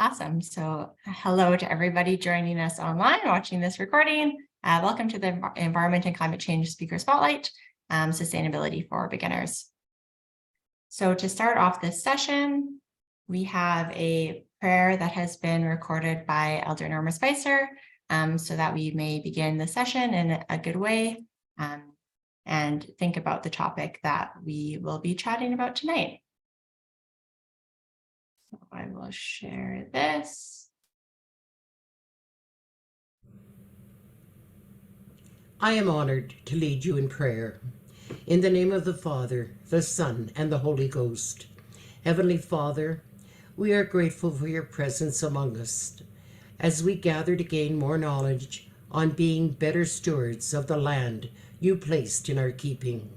Awesome. So hello to everybody joining us online, watching this recording. Welcome to the Environment and Climate Change Speaker Spotlight, Sustainability for Beginners. So to start off this session, we have a prayer that has been recorded by Elder Norma Spicer, so that we may begin the session in a good way and think about the topic that we will be chatting about tonight. So I will share this. I am honored to lead you in prayer. In the name of the Father, the Son, and the Holy Ghost. Heavenly Father, we are grateful for your presence among us as we gather to gain more knowledge on being better stewards of the land you placed in our keeping.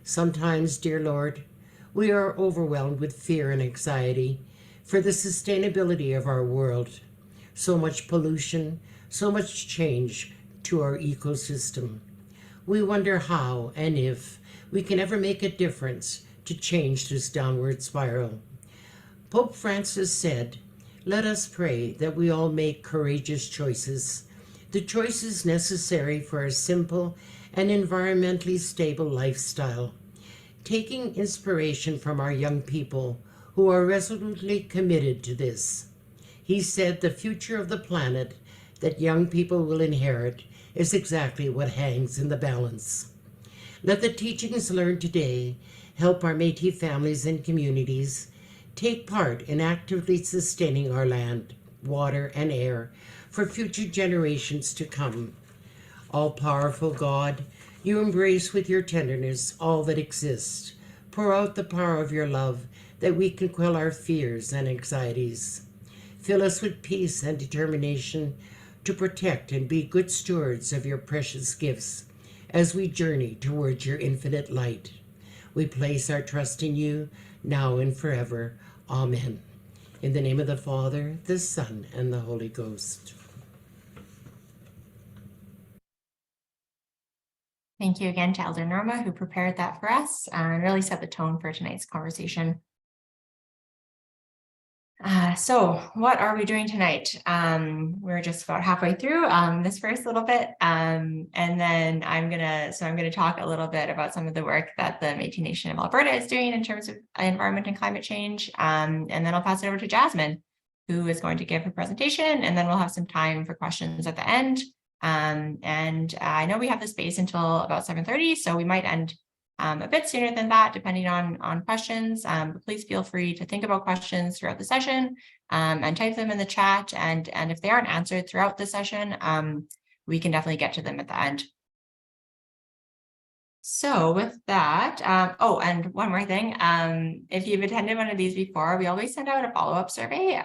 Sometimes, dear Lord, we are overwhelmed with fear and anxiety for the sustainability of our world. So much pollution, so much change to our ecosystem. We wonder how and if we can ever make a difference to change this downward spiral. Pope Francis said, "Let us pray that we all make courageous choices, the choices necessary for a simple and environmentally stable lifestyle, taking inspiration from our young people who are resolutely committed to this." He said the future of the planet that young people will inherit is exactly what hangs in the balance. Let the teachings learned today help our Métis families and communities take part in actively sustaining our land, water, and air for future generations to come. All-powerful God, you embrace with your tenderness all that exists. Pour out the power of your love that we can quell our fears and anxieties. Fill us with peace and determination to protect and be good stewards of your precious gifts as we journey towards your infinite light. We place our trust in you now and forever. Amen. In the name of the Father, the Son, and the Holy Ghost. Thank you again to Elder Norma, who prepared that for us and really set the tone for tonight's conversation. So what are we doing tonight? We're just about halfway through this first little bit, and then I'm gonna talk a little bit about some of the work that the Métis Nation of Alberta is doing in terms of environment and climate change, and then I'll pass it over to Jazmine, who is going to give her presentation, and then we'll have some time for questions at the end. And I know we have the space until about 7:30, so we might end a bit sooner than that, depending on questions. But please feel free to think about questions throughout the session and type them in the chat. And if they aren't answered throughout the session, we can definitely get to them at the end. So with that, oh, and one more thing, if you've attended one of these before, we always send out a follow-up survey,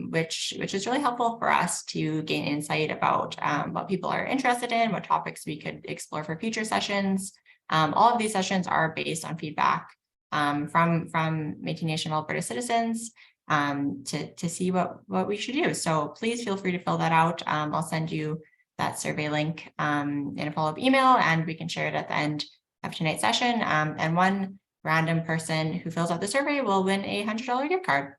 which is really helpful for us to gain insight about what people are interested in, what topics we could explore for future sessions. All of these sessions are based on feedback from Métis Nation of Alberta citizens to see what we should do. So please feel free to fill that out. I'll send you that survey link in a follow-up email, and we can share it at the end of tonight's session. And one random person who fills out the survey will win a $100 gift card.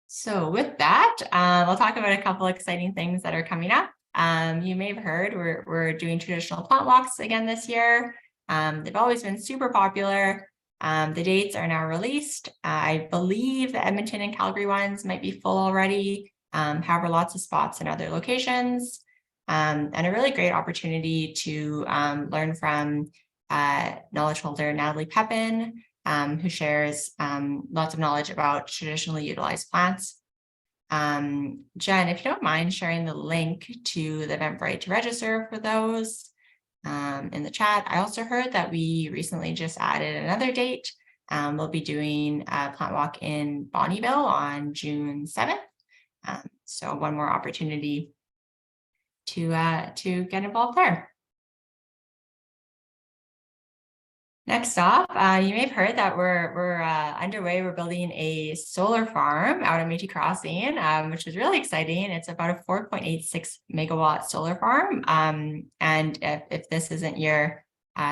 So with that, we'll talk about a couple exciting things that are coming up. You may have heard we're doing traditional plant walks again this year. They've always been super popular. The dates are now released. I believe the Edmonton and Calgary ones might be full already. However, lots of spots in other locations. And a really great opportunity to learn from knowledge holder Natalie Pepin, who shares lots of knowledge about traditionally utilized plants. Jen, if you don't mind sharing the link to the Eventbrite to register for those in the chat. I also heard that we recently just added another date. We'll be doing a plant walk in Bonnyville on June 7th. So one more opportunity to get involved there. Next up, you may have heard that we're underway. We're building a solar farm out at Métis Crossing, which is really exciting. It's about a 4.86 megawatt solar farm. And if this isn't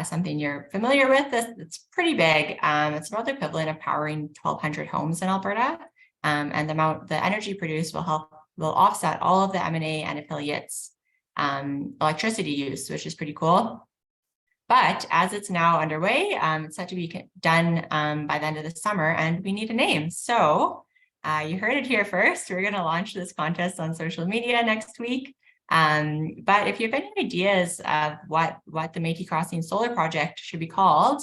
something you're familiar with, it's pretty big. It's about the equivalent of powering 1,200 homes in Alberta. and the energy produced will offset all of the M&A and affiliates electricity use, which is pretty cool. But as it's now underway, it's set to be done by the end of the summer, and we need a name. So you heard it here first. We're going to launch this contest on social media next week. But if you have any ideas of what the Métis Crossing Solar Project should be called,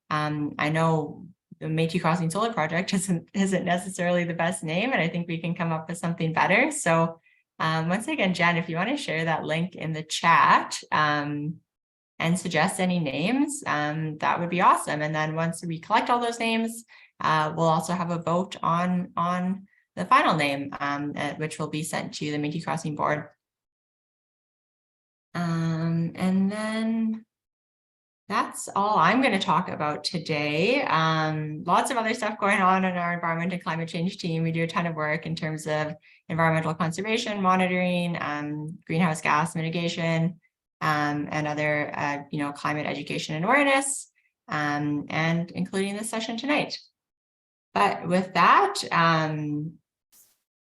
I know the Métis Crossing Solar Project isn't necessarily the best name, and I think we can come up with something better. So once again, Jen, if you want to share that link in the chat and suggest any names, that would be awesome. And then once we collect all those names, we'll also have a vote on the final name, which will be sent to the Métis Crossing board. And then that's all I'm going to talk about today. Lots of other stuff going on in our environment and climate change team. We do a ton of work in terms of environmental conservation, monitoring, greenhouse gas mitigation, and other, climate education and awareness, and including this session tonight. But with that,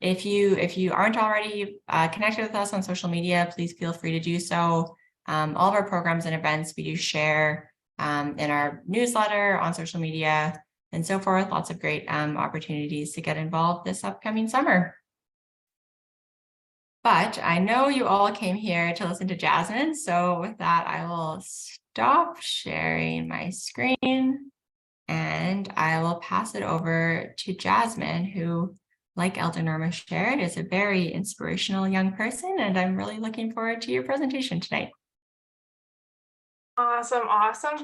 if you aren't already connected with us on social media, please feel free to do so. All of our programs and events we do share in our newsletter, on social media, and so forth. Lots of great opportunities to get involved this upcoming summer. But I know you all came here to listen to Jazmine, so with that, I will stop sharing my screen and I will pass it over to Jazmine, who, like Elder Norma shared, is a very inspirational young person, and I'm really looking forward to your presentation tonight. Awesome.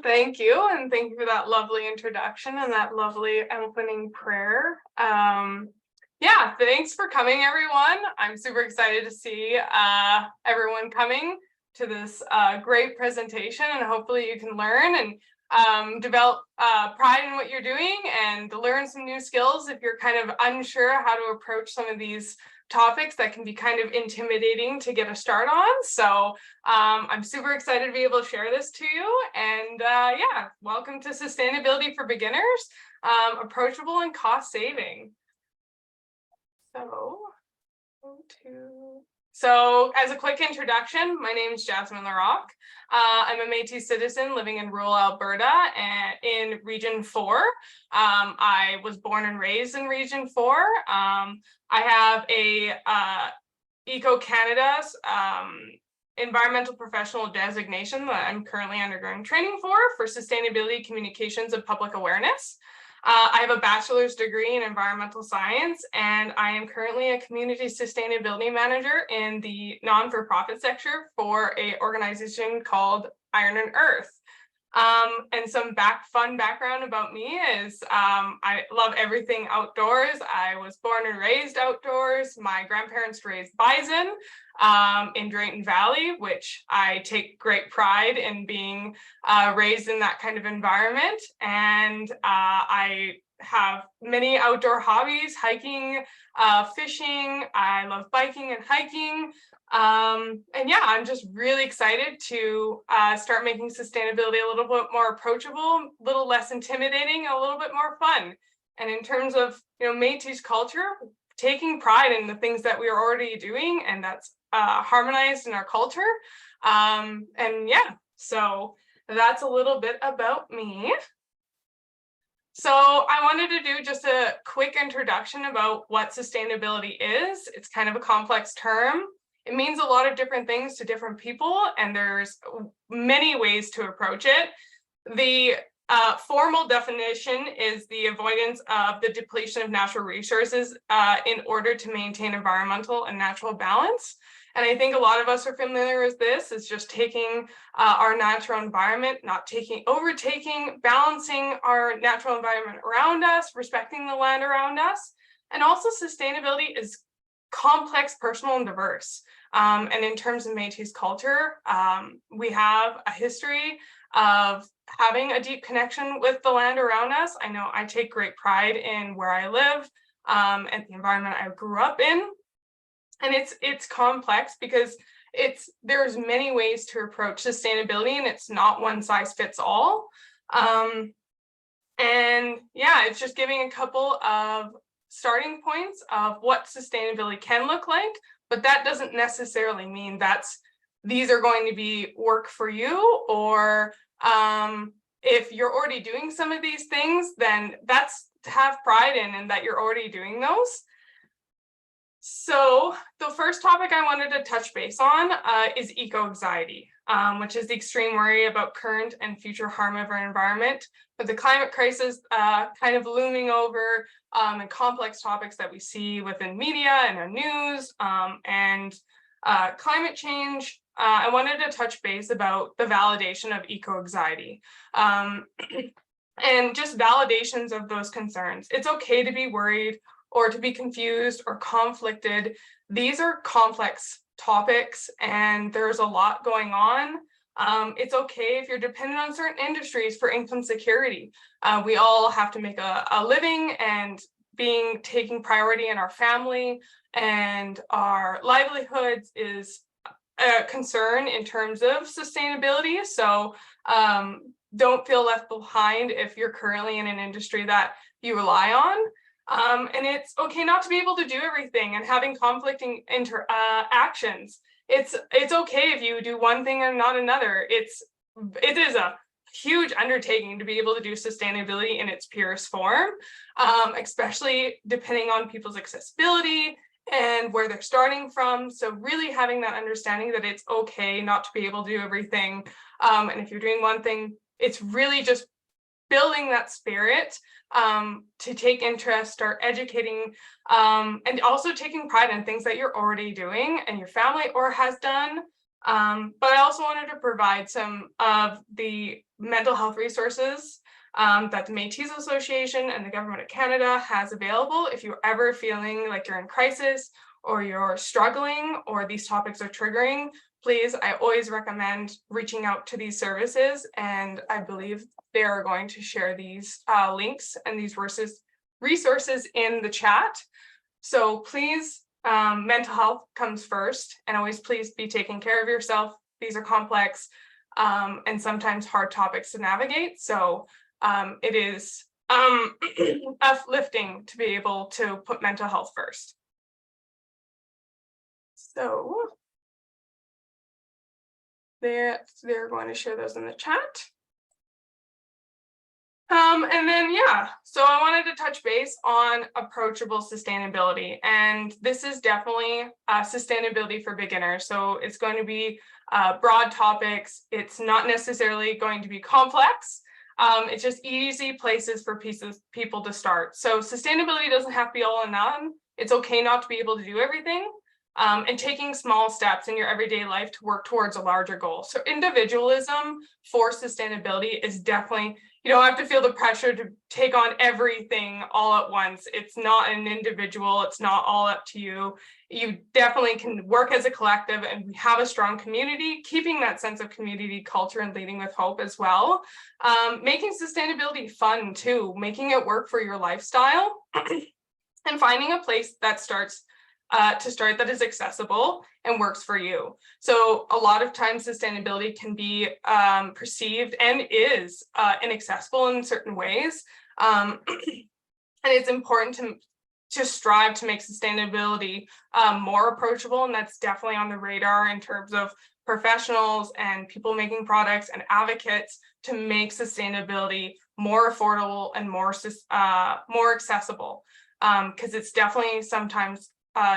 Thank you. And thank you for that lovely introduction and that lovely opening prayer. Yeah, thanks for coming, everyone. I'm super excited to see everyone coming to this great presentation, and hopefully you can learn and develop pride in what you're doing and learn some new skills if you're kind of unsure how to approach some of these topics that can be kind of intimidating to get a start on. So I'm super excited to be able to share this to you. And yeah, welcome to Sustainability for Beginners, approachable and cost saving. So as a quick introduction, my name is Jazmine Larocque. I'm a Métis citizen living in rural Alberta and in Region 4. I was born and raised in Region 4. I have a Eco-Canada's environmental professional designation that I'm currently undergoing training for sustainability, communications, and public awareness. I have a bachelor's degree in environmental science, and I am currently a community sustainability manager in the non-for-profit sector for an organization called Iron and Earth. And some fun background about me is I love everything outdoors. I was born and raised outdoors. My grandparents raised bison in Drayton Valley, which I take great pride in being raised in that kind of environment. And I have many outdoor hobbies: hiking, fishing. I love biking and hiking. And yeah, I'm just really excited to start making sustainability a little bit more approachable, a little less intimidating, a little bit more fun. And in terms of, Métis culture, taking pride in the things that we are already doing, and that's harmonized in our culture. And yeah, so that's a little bit about me. So I wanted to do just a quick introduction about what sustainability is. It's kind of a complex term. It means a lot of different things to different people, and there's many ways to approach it. The formal definition is the avoidance of the depletion of natural resources in order to maintain environmental and natural balance. And I think a lot of us are familiar with this. It's just taking our natural environment, not overtaking, balancing our natural environment around us, respecting the land around us. And also sustainability is complex, personal, and diverse. And in terms of Métis culture, we have a history of having a deep connection with the land around us. I know I take great pride in where I live and the environment I grew up in. And it's complex because there's many ways to approach sustainability, and it's not one size fits all. And yeah, it's just giving a couple of starting points of what sustainability can look like, but that doesn't necessarily mean these are going to be work for you, or if you're already doing some of these things, then that's to have pride in, and that you're already doing those. So the first topic I wanted to touch base on is eco-anxiety, which is the extreme worry about current and future harm of our environment. With the climate crisis kind of looming over, and complex topics that we see within media and our news, and climate change, I wanted to touch base about the validation of eco-anxiety. And just validations of those concerns. It's okay to be worried or to be confused or conflicted. These are complex topics and there's a lot going on. It's okay if you're dependent on certain industries for income security. We all have to make a living, and taking priority in our family and our livelihoods is a concern in terms of sustainability. So don't feel left behind if you're currently in an industry that you rely on. And it's okay not to be able to do everything and having conflicting actions. It's okay if you do one thing and not another. It is a huge undertaking to be able to do sustainability in its purest form, especially depending on people's accessibility and where they're starting from. So really having that understanding that it's okay not to be able to do everything. And if you're doing one thing, it's really just building that spirit to take interest, start educating, and also taking pride in things that you're already doing and your family or has done. But I also wanted to provide some of the mental health resources that the Métis Association and the Government of Canada has available if you're ever feeling like you're in crisis or you're struggling or these topics are triggering. Please, I always recommend reaching out to these services, and I believe they are going to share these links and these resources in the chat. So please, mental health comes first, and always please be taking care of yourself. These are complex and sometimes hard topics to navigate. So it is uplifting to be able to put mental health first. So they're going to share those in the chat. And then, yeah, so I wanted to touch base on approachable sustainability. And this is definitely sustainability for beginners. So it's going to be broad topics. It's not necessarily going to be complex. It's just easy places for people to start. So sustainability doesn't have to be all or none. It's okay not to be able to do everything. And taking small steps in your everyday life to work towards a larger goal. So individualism for sustainability is definitely, you don't have to feel the pressure to take on everything all at once. It's not an individual, it's not all up to you. You definitely can work as a collective, and we have a strong community, keeping that sense of community culture and leading with hope as well. Making sustainability fun too, making it work for your lifestyle, and finding a place that that is accessible and works for you. So a lot of times sustainability can be perceived and is inaccessible in certain ways. And it's important to strive to make sustainability more approachable. And that's definitely on the radar in terms of professionals and people making products and advocates to make sustainability more affordable and more accessible. Because it's definitely sometimes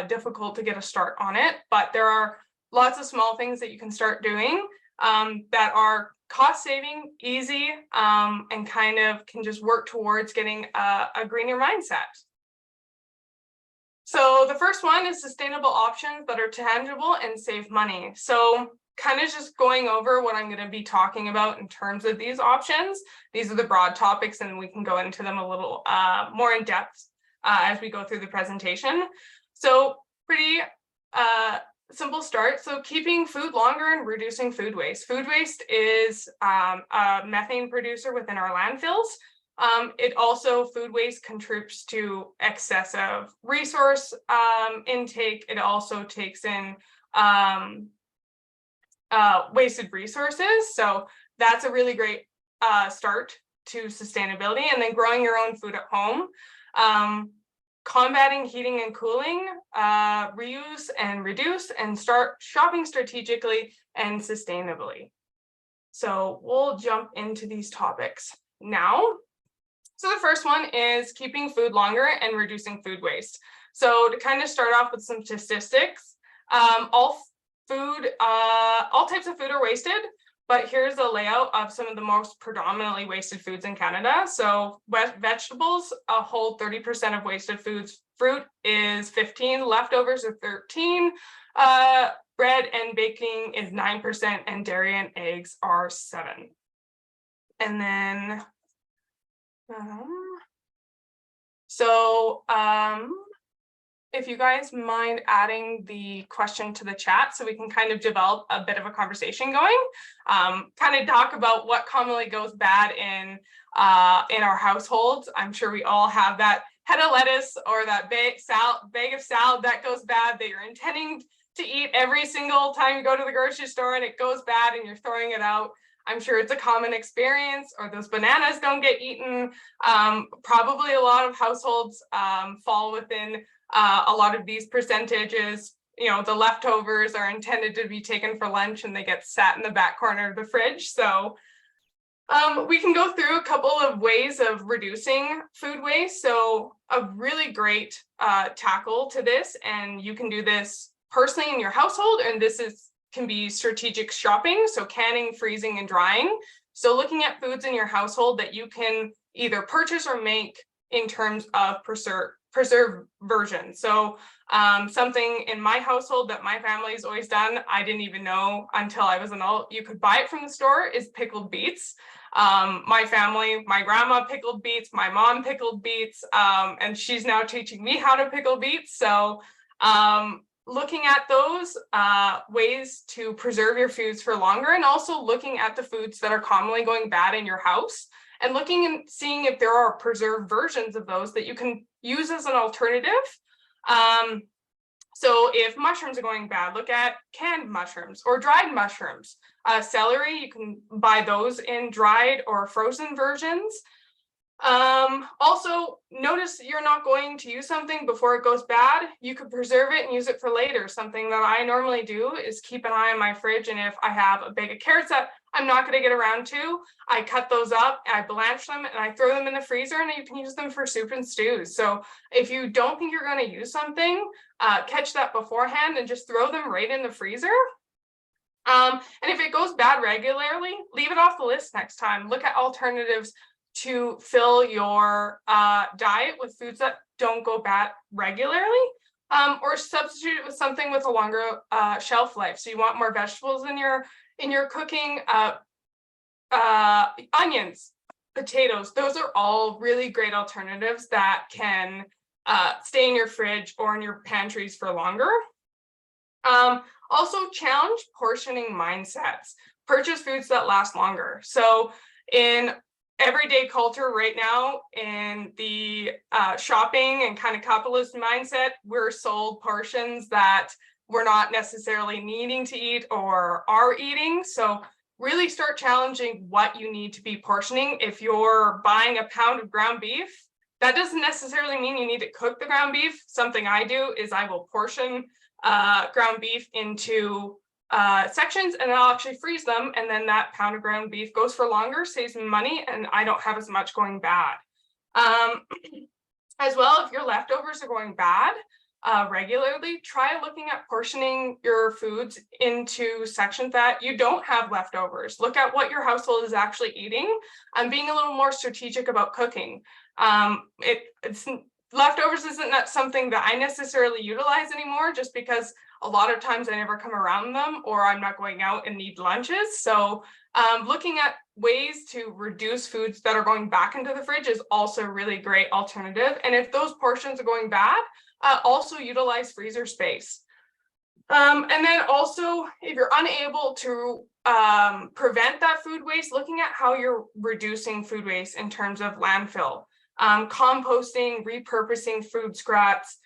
difficult to get a start on it, but there are lots of small things that you can start doing that are cost saving, easy, and kind of can just work towards getting a greener mindset. So the first one is sustainable options that are tangible and save money. So kind of just going over what I'm going to be talking about in terms of these options. These are the broad topics, and we can go into them a little more in depth as we go through the presentation. So pretty simple start. So keeping food longer and reducing food waste. Food waste is a methane producer within our landfills. Food waste contributes to excessive resource intake. It also takes in wasted resources. So that's a really great start to sustainability. And then growing your own food at home. combating heating and cooling, reuse and reduce, and start shopping strategically and sustainably. So we'll jump into these topics now. So the first one is keeping food longer and reducing food waste. So to kind of start off with some statistics, all types of food are wasted, but here's a layout of some of the most predominantly wasted foods in Canada. So vegetables hold 30% of wasted foods. Fruit is 15%, leftovers are 13%, bread and baking is 9%, and dairy and eggs are 7%. And then, if you guys mind adding the question to the chat so we can kind of develop a bit of a conversation going, kind of talk about what commonly goes bad in our households. I'm sure we all have that head of lettuce or that bag of salad that goes bad that you're intending to eat every single time you go to the grocery store and it goes bad and you're throwing it out. I'm sure it's a common experience, or those bananas don't get eaten. Probably a lot of households fall within a lot of these percentages. You know, the leftovers are intended to be taken for lunch and they get sat in the back corner of the fridge. So we can go through a couple of ways of reducing food waste. So a really great tackle to this, and you can do this personally in your household, and this can be strategic shopping, so canning, freezing, and drying. So looking at foods in your household that you can either purchase or make in terms of preserve version. So something in my household that my family's always done, I didn't even know until I was an adult, you could buy it from the store, is pickled beets. My family, my grandma pickled beets, my mom pickled beets, and she's now teaching me how to pickle beets. So looking at those ways to preserve your foods for longer, and also looking at the foods that are commonly going bad in your house, and looking and seeing if there are preserved versions of those that you can use as an alternative. So if mushrooms are going bad, look at canned mushrooms or dried mushrooms. Celery, you can buy those in dried or frozen versions. Also, notice you're not going to use something before it goes bad. You could preserve it and use it for later. Something that I normally do is keep an eye on my fridge, and if I have a bag of carrots that I'm not going to get around to, I cut those up, I blanch them, and I throw them in the freezer, and you can use them for soup and stews. So if you don't think you're going to use something, catch that beforehand and just throw them right in the freezer. And if it goes bad regularly, leave it off the list next time. Look at alternatives to fill your diet with foods that don't go bad regularly, or substitute it with something with a longer shelf life. So you want more vegetables in your cooking, onions, potatoes. Those are all really great alternatives that can stay in your fridge or in your pantries for longer. Also, challenge portioning mindsets. Purchase foods that last longer. So in everyday culture right now, in the shopping and kind of capitalist mindset, we're sold portions that we're not necessarily needing to eat or are eating. So really start challenging what you need to be portioning. If you're buying a pound of ground beef, that doesn't necessarily mean you need to cook the ground beef. Something I do is I will portion ground beef into sections, and I'll actually freeze them, and then that pound of ground beef goes for longer, saves me money, and I don't have as much going bad. As well, if your leftovers are going bad regularly, try looking at portioning your foods into sections that you don't have leftovers. Look at what your household is actually eating and being a little more strategic about cooking. Leftovers isn't something that I necessarily utilize anymore, just because a lot of times I never come around them, or I'm not going out and need lunches. So looking at ways to reduce foods that are going back into the fridge is also a really great alternative. And if those portions are going bad, also utilize freezer space. And then also, if you're unable to prevent that food waste, looking at how you're reducing food waste in terms of landfill. Composting, repurposing food scraps,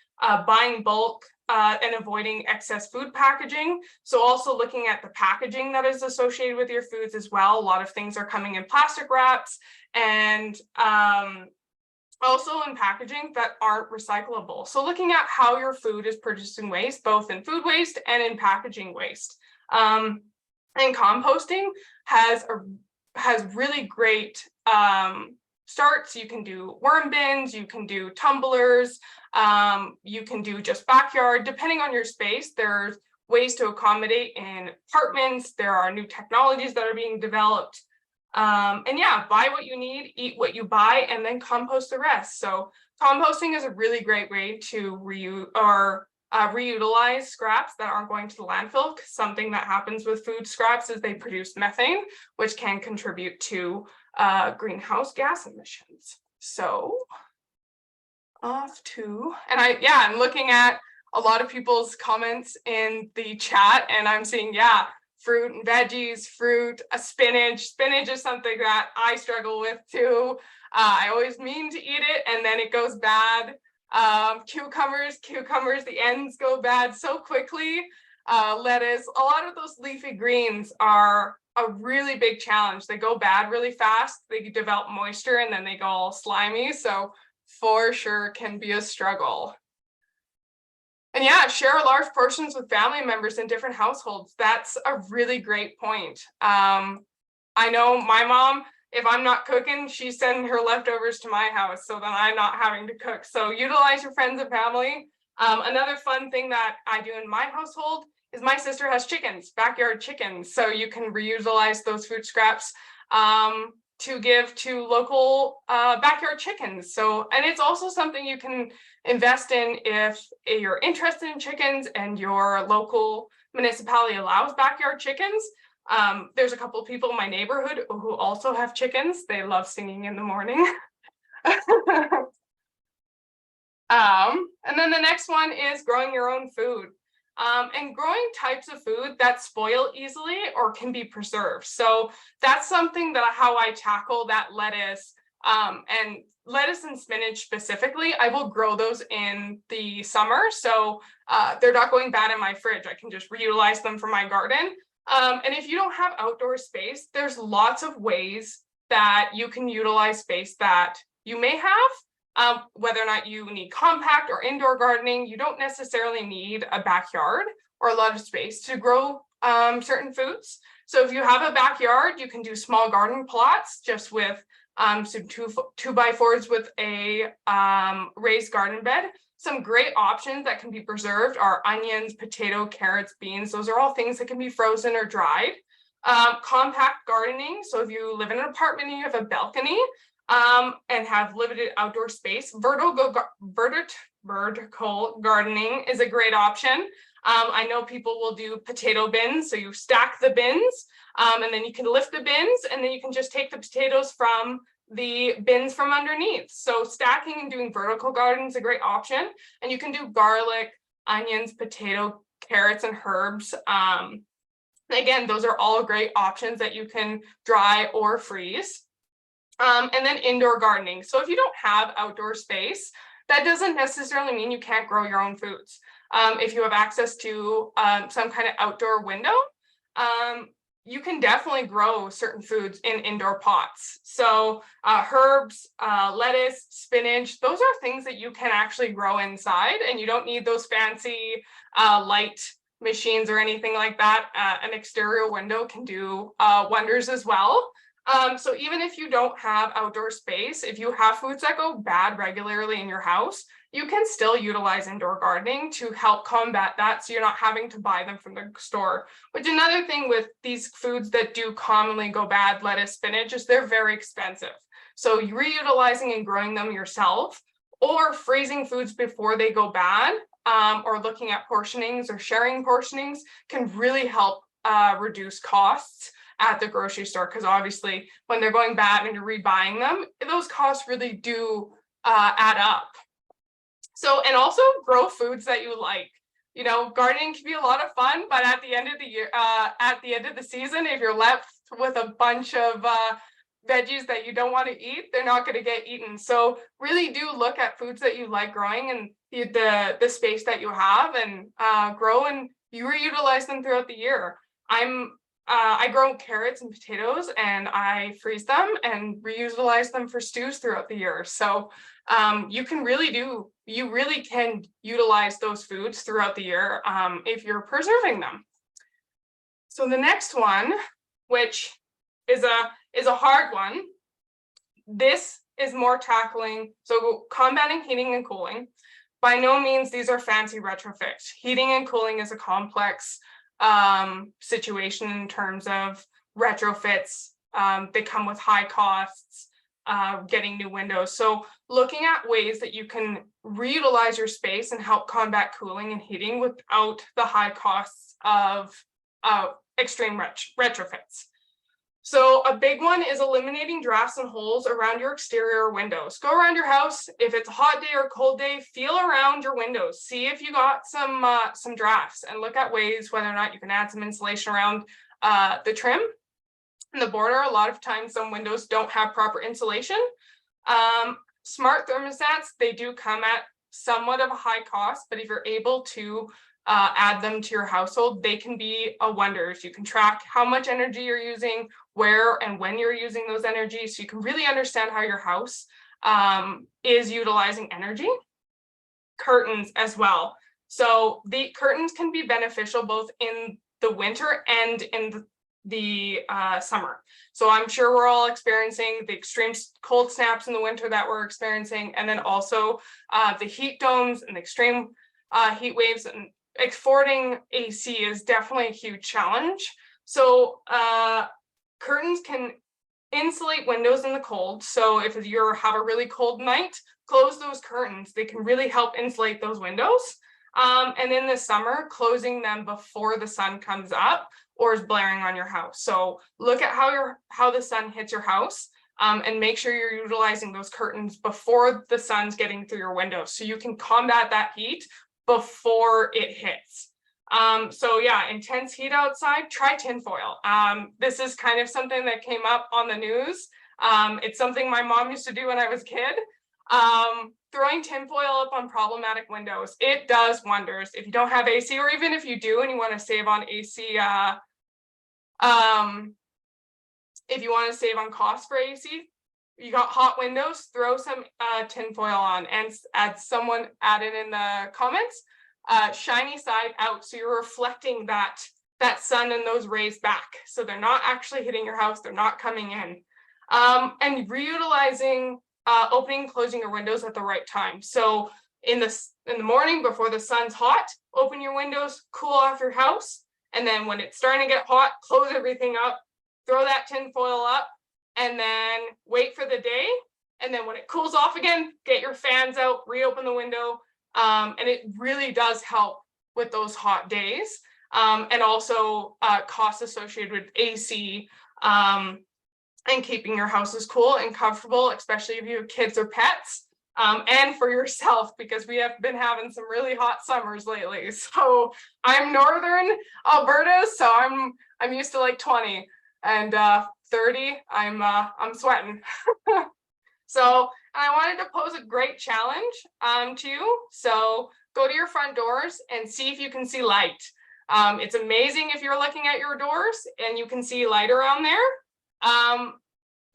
buying bulk, and avoiding excess food packaging. So also looking at the packaging that is associated with your foods as well. A lot of things are coming in plastic wraps, and Also in packaging that aren't recyclable. So looking at how your food is producing waste, both in food waste and in packaging waste. And composting has really great starts. You can do worm bins, you can do tumblers, you can do just backyard, depending on your space. There's ways to accommodate in apartments. There are new technologies that are being developed. And yeah, buy what you need, eat what you buy, and then compost the rest. So composting is a really great way to reutilize scraps that aren't going to the landfill. Something that happens with food scraps is they produce methane, which can contribute to greenhouse gas emissions. So I'm looking at a lot of people's comments in the chat, and I'm seeing, yeah, fruit and veggies, fruit, spinach. Spinach is something that I struggle with too. I always mean to eat it and then it goes bad. Cucumbers, the ends go bad so quickly. Lettuce, a lot of those leafy greens are a really big challenge. They go bad really fast. They develop moisture and then they go all slimy. So for sure can be a struggle. And yeah, share large portions with family members in different households. That's a really great point. I know my mom, if I'm not cooking, she's sending her leftovers to my house so that I'm not having to cook. So utilize your friends and family. Another fun thing that I do in my household is my sister has chickens, backyard chickens. So you can reutilize those food scraps to give to local backyard chickens. So, and it's also something you can invest in if you're interested in chickens and your local municipality allows backyard chickens. There's a couple of people in my neighborhood who also have chickens. They love singing in the morning. And then the next one is growing your own food. And growing types of food that spoil easily or can be preserved. So that's something that how I tackle that lettuce and spinach specifically. I will grow those in the summer. So they're not going bad in my fridge. I can just reutilize them for my garden. And if you don't have outdoor space, there's lots of ways that you can utilize space that you may have. Whether or not you need compact or indoor gardening, you don't necessarily need a backyard or a lot of space to grow certain foods. So if you have a backyard, you can do small garden plots just with some 2x4s with a raised garden bed. Some great options that can be preserved are onions, potato, carrots, beans. Those are all things that can be frozen or dried. Compact gardening. So if you live in an apartment and you have a balcony, and have limited outdoor space, vertical gardening is a great option. I know people will do potato bins, so you stack the bins, and then you can lift the bins, and then you can just take the potatoes from the bins from underneath. So stacking and doing vertical gardening is a great option, and you can do garlic, onions, potato, carrots, and herbs. Again, those are all great options that you can dry or freeze. And then indoor gardening. So if you don't have outdoor space, that doesn't necessarily mean you can't grow your own foods. If you have access to some kind of outdoor window, you can definitely grow certain foods in indoor pots. So herbs, lettuce, spinach, those are things that you can actually grow inside, and you don't need those fancy light machines or anything like that. An exterior window can do wonders as well. So even if you don't have outdoor space, if you have foods that go bad regularly in your house, you can still utilize indoor gardening to help combat that, so you're not having to buy them from the store. Which another thing with these foods that do commonly go bad, lettuce, spinach, is they're very expensive. So reutilizing and growing them yourself, or freezing foods before they go bad, or looking at portionings or sharing portionings can really help reduce costs at the grocery store, because obviously when they're going bad and you're rebuying them, those costs really do add up. So, and also grow foods that you like. You know, gardening can be a lot of fun, but at the end of the year, at the end of the season, if you're left with a bunch of veggies that you don't want to eat, they're not going to get eaten. So really do look at foods that you like growing and the space that you have, and grow, and you reutilize them throughout the year. I grow carrots and potatoes, and I freeze them and reutilize them for stews throughout the year. So you really can utilize those foods throughout the year if you're preserving them. So the next one, which is a hard one, this is more tackling, so combating heating and cooling. By no means these are fancy retrofits. Heating and cooling is a complex situation in terms of retrofits. They come with high costs, getting new windows. So looking at ways that you can reutilize your space and help combat cooling and heating without the high costs of extreme retrofits. So a big one is eliminating drafts and holes around your exterior windows. Go around your house. If it's a hot day or a cold day, feel around your windows. See if you got some drafts, and look at ways whether or not you can add some insulation around the trim and the border. A lot of times some windows don't have proper insulation. Smart thermostats, they do come at somewhat of a high cost, but if you're able to add them to your household, they can be a wonder. You can track how much energy you're using, where and when you're using those energies, so you can really understand how your house is utilizing energy. Curtains as well. So the curtains can be beneficial both in the winter and in the summer. So I'm sure we're all experiencing the extreme cold snaps in the winter that we're experiencing, and then also the heat domes and the extreme heat waves. And exporting AC is definitely a huge challenge. So curtains can insulate windows in the cold. So if you have a really cold night, close those curtains. They can really help insulate those windows. And in the summer, closing them before the sun comes up or is blaring on your house. So look at how the sun hits your house, and make sure you're utilizing those curtains before the sun's getting through your windows, so you can combat that heat before it hits. So yeah, intense heat outside, try tinfoil. This is kind of something that came up on the news. It's something my mom used to do when I was a kid. Throwing tinfoil up on problematic windows, it does wonders. If you don't have AC, or even if you do and you want to save on AC, if you want to save on cost for AC, you got hot windows, throw some tinfoil on, and someone added in the comments, shiny side out, so you're reflecting that sun and those rays back, so they're not actually hitting your house, they're not coming in. And reutilizing opening and closing your windows at the right time. So in the morning before the sun's hot, open your windows, cool off your house, and then when it's starting to get hot, close everything up, throw that tinfoil up, and then wait for the day. And then when it cools off again, get your fans out, reopen the window. And it really does help with those hot days. And also costs associated with AC and keeping your houses cool and comfortable, especially if you have kids or pets, and for yourself, because we have been having some really hot summers lately. So I'm northern Alberta, so I'm used to like 20, and 30, I'm sweating. So I wanted to pose a great challenge to you. So go to your front doors and see if you can see light. It's amazing if you're looking at your doors and you can see light around there.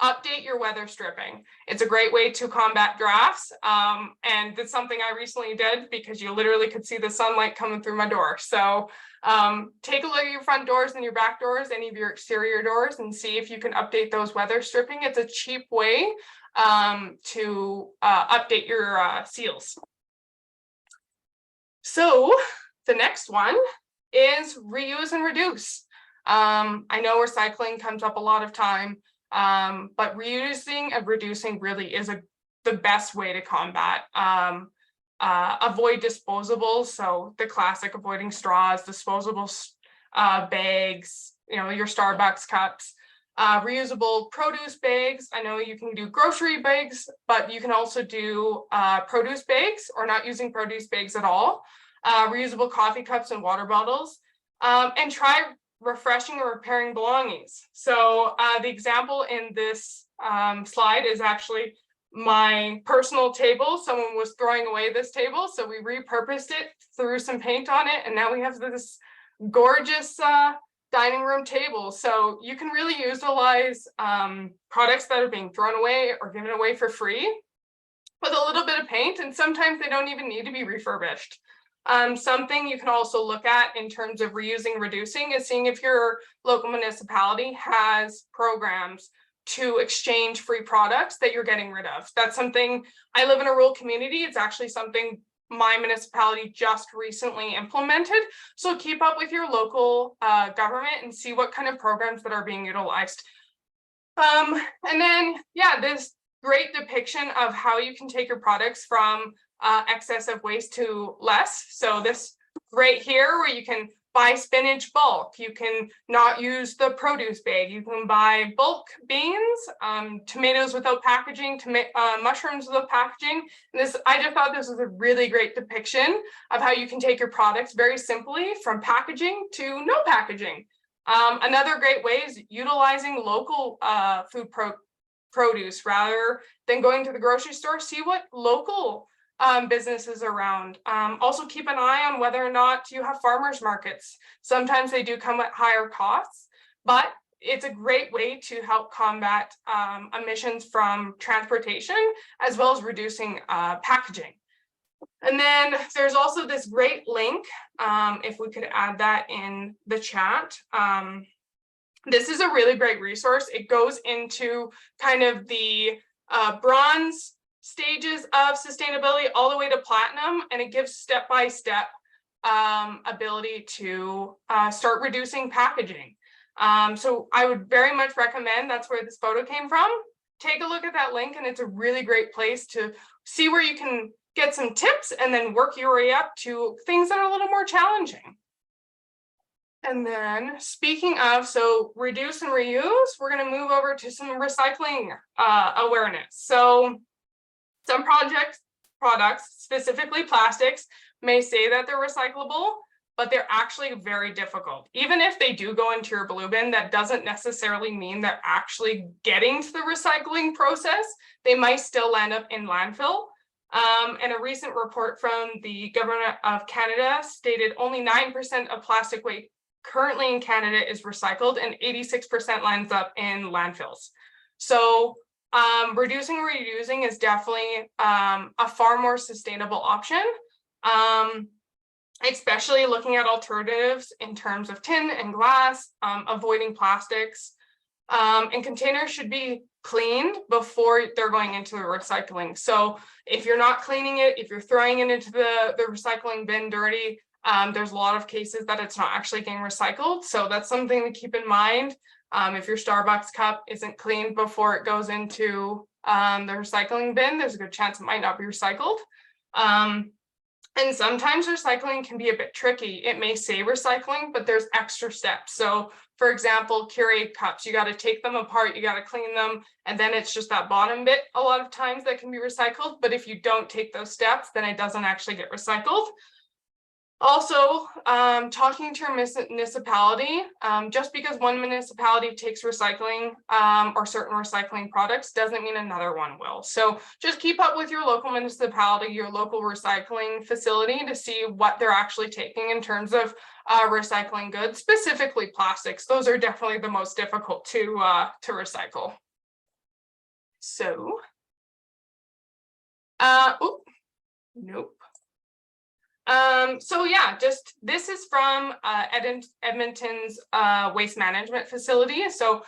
Update your weather stripping. It's a great way to combat drafts. And it's something I recently did because you literally could see the sunlight coming through my door. So take a look at your front doors and your back doors, any of your exterior doors, and see if you can update those weather stripping. It's a cheap way to update your seals. So the next one is reuse and reduce. I know recycling comes up a lot of time, but reusing and reducing really is the best way to combat. Avoid disposables, so the classic avoiding straws, disposable bags, your Starbucks cups, reusable produce bags. I know you can do grocery bags, but you can also do produce bags, or not using produce bags at all. Reusable coffee cups and water bottles, and try refreshing or repairing belongings. So the example in this slide is actually my personal table. Someone was throwing away this table, so we repurposed it, threw some paint on it, and now we have this gorgeous dining room tables. So you can really utilize products that are being thrown away or given away for free with a little bit of paint, and sometimes they don't even need to be refurbished. Something you can also look at in terms of reusing, reducing is seeing if your local municipality has programs to exchange free products that you're getting rid of. That's something, I live in a rural community. It's actually something my municipality just recently implemented. So keep up with your local government and see what kind of programs that are being utilized. And then, yeah, this great depiction of how you can take your products from excessive waste to less. So this right here, where you can buy spinach bulk, you can not use the produce bag, you can buy bulk beans, tomatoes without packaging, mushrooms without packaging. And this, I just thought this was a really great depiction of how you can take your products very simply from packaging to no packaging. Another great way is utilizing local food produce rather than going to the grocery store. See what local businesses around. Also keep an eye on whether or not you have farmers markets. Sometimes they do come at higher costs, but it's a great way to help combat emissions from transportation, as well as reducing packaging. And then there's also this great link, if we could add that in the chat. This is a really great resource. It goes into kind of the bronze stages of sustainability all the way to platinum, and it gives step-by-step ability to start reducing packaging. So I would very much recommend, that's where this photo came from. Take a look at that link, and it's a really great place to see where you can get some tips and then work your way up to things that are a little more challenging. And then speaking of, so reduce and reuse, we're going to move over to some recycling awareness. So some products, specifically plastics, may say that they're recyclable, but they're actually very difficult. Even if they do go into your blue bin, that doesn't necessarily mean they're actually getting to the recycling process. They might still land up in landfill. And a recent report from the Government of Canada stated only 9% of plastic waste currently in Canada is recycled, and 86% lands up in landfills. So reducing and reusing is definitely a far more sustainable option, especially looking at alternatives in terms of tin and glass, avoiding plastics. And containers should be cleaned before they're going into the recycling. So if you're not cleaning it, if you're throwing it into the recycling bin dirty, there's a lot of cases that it's not actually getting recycled. So that's something to keep in mind. If your Starbucks cup isn't cleaned before it goes into the recycling bin, there's a good chance it might not be recycled. And sometimes recycling can be a bit tricky. It may say recycling, but there's extra steps. So for example, Keurig cups, you got to take them apart, you got to clean them, and then it's just that bottom bit a lot of times that can be recycled. But if you don't take those steps, then it doesn't actually get recycled. Also, talking to your municipality, just because one municipality takes recycling or certain recycling products doesn't mean another one will. So just keep up with your local municipality, your local recycling facility, to see what they're actually taking in terms of recycling goods, specifically plastics. Those are definitely the most difficult to recycle. So, nope. So yeah, just this is from Edmonton's waste management facility. So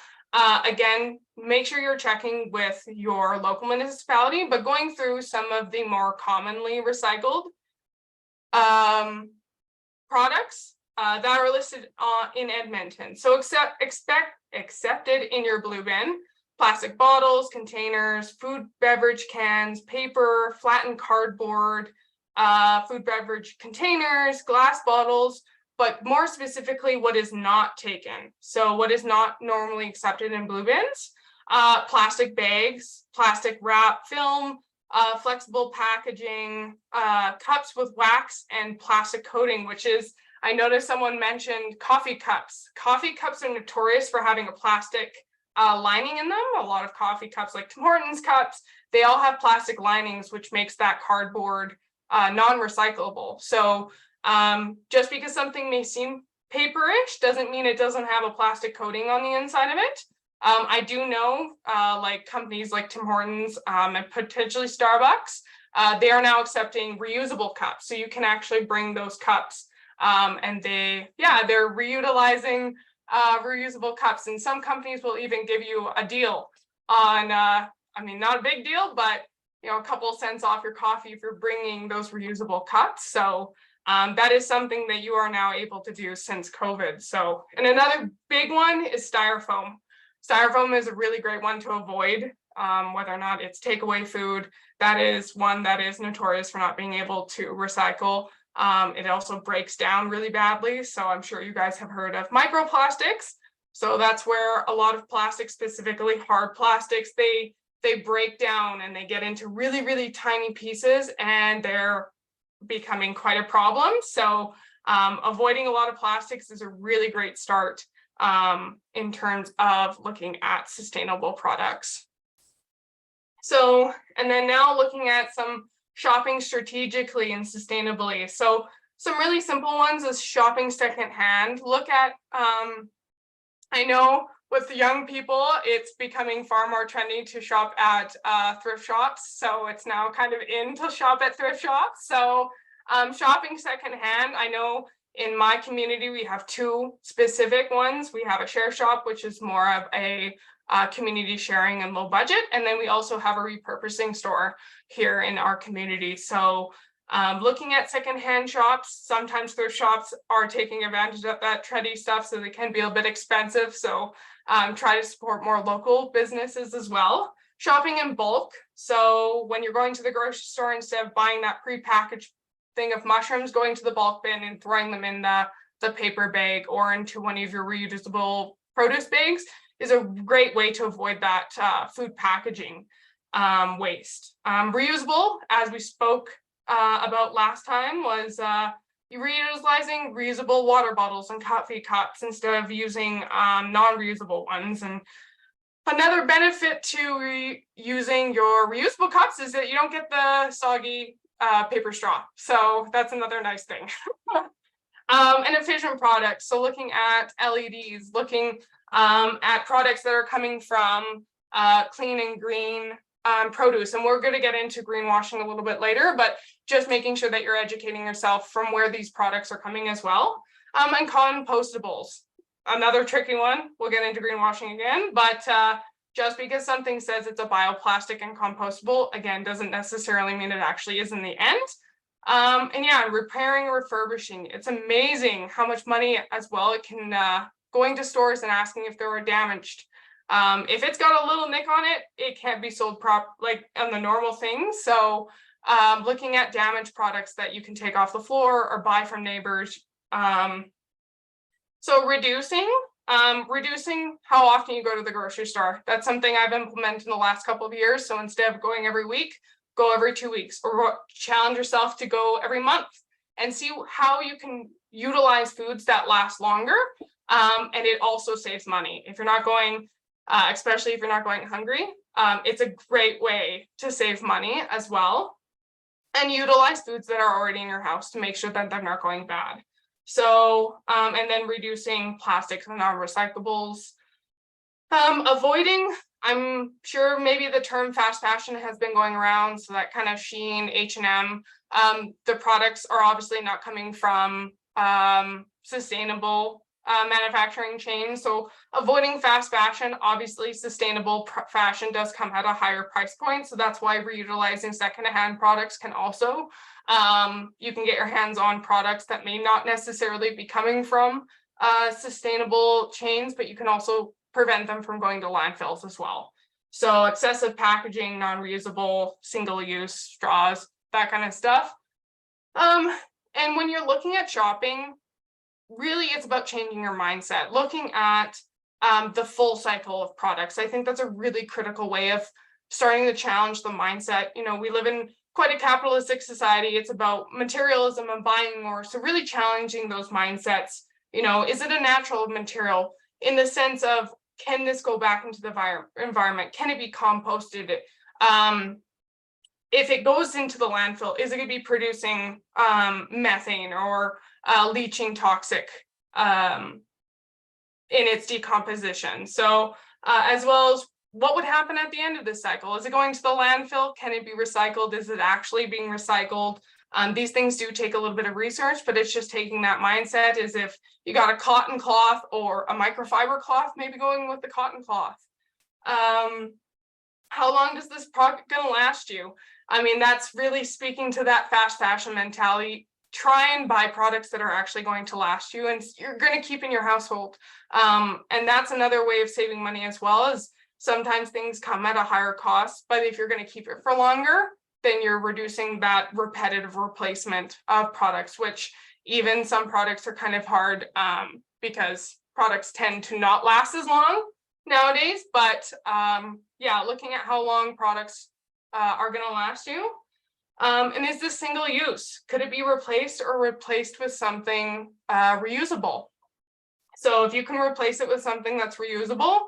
again, make sure you're checking with your local municipality, but going through some of the more commonly recycled products that are listed in Edmonton. So accepted in your blue bin: plastic bottles, containers, food beverage cans, paper, flattened cardboard, food beverage containers, glass bottles, but more specifically, what is not taken. So what is not normally accepted in blue bins: plastic bags, plastic wrap, film, flexible packaging, cups with wax and plastic coating, which is, I noticed someone mentioned coffee cups. Coffee cups are notorious for having a plastic lining in them. A lot of coffee cups, like Tim Hortons cups, they all have plastic linings, which makes that cardboard non-recyclable. So just because something may seem paperish doesn't mean it doesn't have a plastic coating on the inside of it. I do know like companies like Tim Hortons and potentially Starbucks, they are now accepting reusable cups. So you can actually bring those cups and they're reutilizing reusable cups. And some companies will even give you a deal on, I mean, not a big deal, but a couple of cents off your coffee if you're bringing those reusable cups. So that is something that you are now able to do since COVID. So, and another big one is styrofoam. Styrofoam is a really great one to avoid, whether or not it's takeaway food. That is one that is notorious for not being able to recycle. It also breaks down really badly. So I'm sure you guys have heard of microplastics. So that's where a lot of plastics, specifically hard plastics, they break down and they get into really, really tiny pieces and they're becoming quite a problem. So avoiding a lot of plastics is a really great start in terms of looking at sustainable products. So, and then now looking at some shopping strategically and sustainably. So some really simple ones is shopping secondhand. Look at, I know with young people, it's becoming far more trendy to shop at thrift shops. So it's now kind of in to shop at thrift shops. So shopping secondhand, I know in my community, we have two specific ones. We have a share shop, which is more of a community sharing and low budget. And then we also have a repurposing store here in our community. So looking at secondhand shops, sometimes thrift shops are taking advantage of that trendy stuff, so they can be a bit expensive. So try to support more local businesses as well. Shopping in bulk. So when you're going to the grocery store, instead of buying that prepackaged thing of mushrooms, going to the bulk bin and throwing them in the paper bag or into one of your reusable produce bags is a great way to avoid that food packaging waste. Reusable, as we spoke about last time, was reutilizing reusable water bottles and coffee cups instead of using non-reusable ones. And another benefit to using your reusable cups is that you don't get the soggy paper straw. So that's another nice thing. And efficient products. So looking at LEDs, looking at products that are coming from clean and green produce. And we're going to get into greenwashing a little bit later, but just making sure that you're educating yourself from where these products are coming as well. And compostables, another tricky one. We'll get into greenwashing again, but just because something says it's a bioplastic and compostable, again, doesn't necessarily mean it actually is in the end. And yeah, repairing and refurbishing. It's amazing how much money as well it can going to stores and asking if they were damaged. If it's got a little nick on it, it can't be sold like on the normal things. So looking at damaged products that you can take off the floor or buy from neighbors. So reducing how often you go to the grocery store. That's something I've implemented in the last couple of years. So instead of going every week, go every 2 weeks, or challenge yourself to go every month and see how you can utilize foods that last longer. And it also saves money. If you're not going, especially if you're not going hungry, it's a great way to save money as well. And utilize foods that are already in your house to make sure that they're not going bad. So, and then reducing plastics and non-recyclables. Avoiding, I'm sure maybe the term fast fashion has been going around, so that kind of Shein, H&M, the products are obviously not coming from sustainable manufacturing chains. So avoiding fast fashion, obviously sustainable fashion does come at a higher price point. So that's why reutilizing secondhand products can also, you can get your hands on products that may not necessarily be coming from sustainable chains, but you can also prevent them from going to landfills as well. So excessive packaging, non-reusable, single-use straws, that kind of stuff. And when you're looking at shopping, really it's about changing your mindset, looking at the full cycle of products. I think that's a really critical way of starting to challenge the mindset. You know, we live in quite a capitalistic society. It's about materialism and buying more. So really challenging those mindsets. You know, is it a natural material in the sense of, can this go back into the environment? Can it be composted? If it goes into the landfill, is it going to be producing methane or leaching toxic in its decomposition. So as well as what would happen at the end of this cycle? Is it going to the landfill? Can it be recycled? Is it actually being recycled? These things do take a little bit of research, but it's just taking that mindset is if you got a cotton cloth or a microfiber cloth, maybe going with the cotton cloth. How long does this product gonna last you? I mean, that's really speaking to that fast fashion mentality. Try and buy products that are actually going to last you and you're going to keep in your household. And that's another way of saving money as well, as sometimes things come at a higher cost, but if you're going to keep it for longer, then you're reducing that repetitive replacement of products, which even some products are kind of hard because products tend to not last as long nowadays. But yeah, looking at how long products are going to last you. And is this single use? Could it be replaced or replaced with something reusable? So if you can replace it with something that's reusable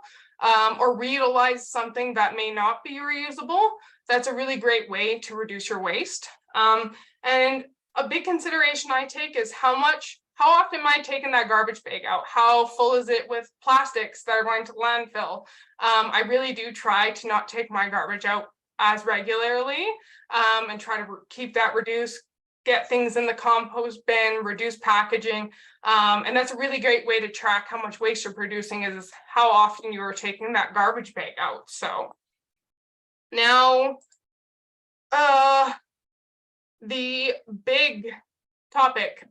or reutilize something that may not be reusable, that's a really great way to reduce your waste. And a big consideration I take is how often am I taking that garbage bag out? How full is it with plastics that are going to landfill? I really do try to not take my garbage out as regularly and try to keep that reduced, get things in the compost bin, reduce packaging. And that's a really great way to track how much waste you're producing is how often you are taking that garbage bag out. So now the big topic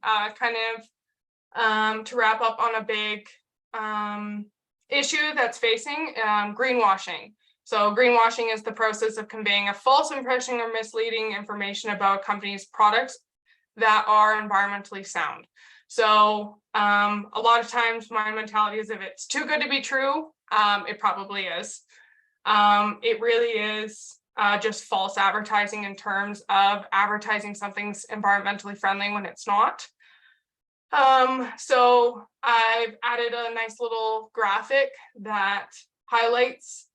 to wrap up on a big issue that's facing greenwashing. So greenwashing is the process of conveying a false impression or misleading information about a company's products that are environmentally sound. So a lot of times my mentality is if it's too good to be true, it probably is. It really is just false advertising in terms of advertising something's environmentally friendly when it's not. So I've added a nice little graphic that highlights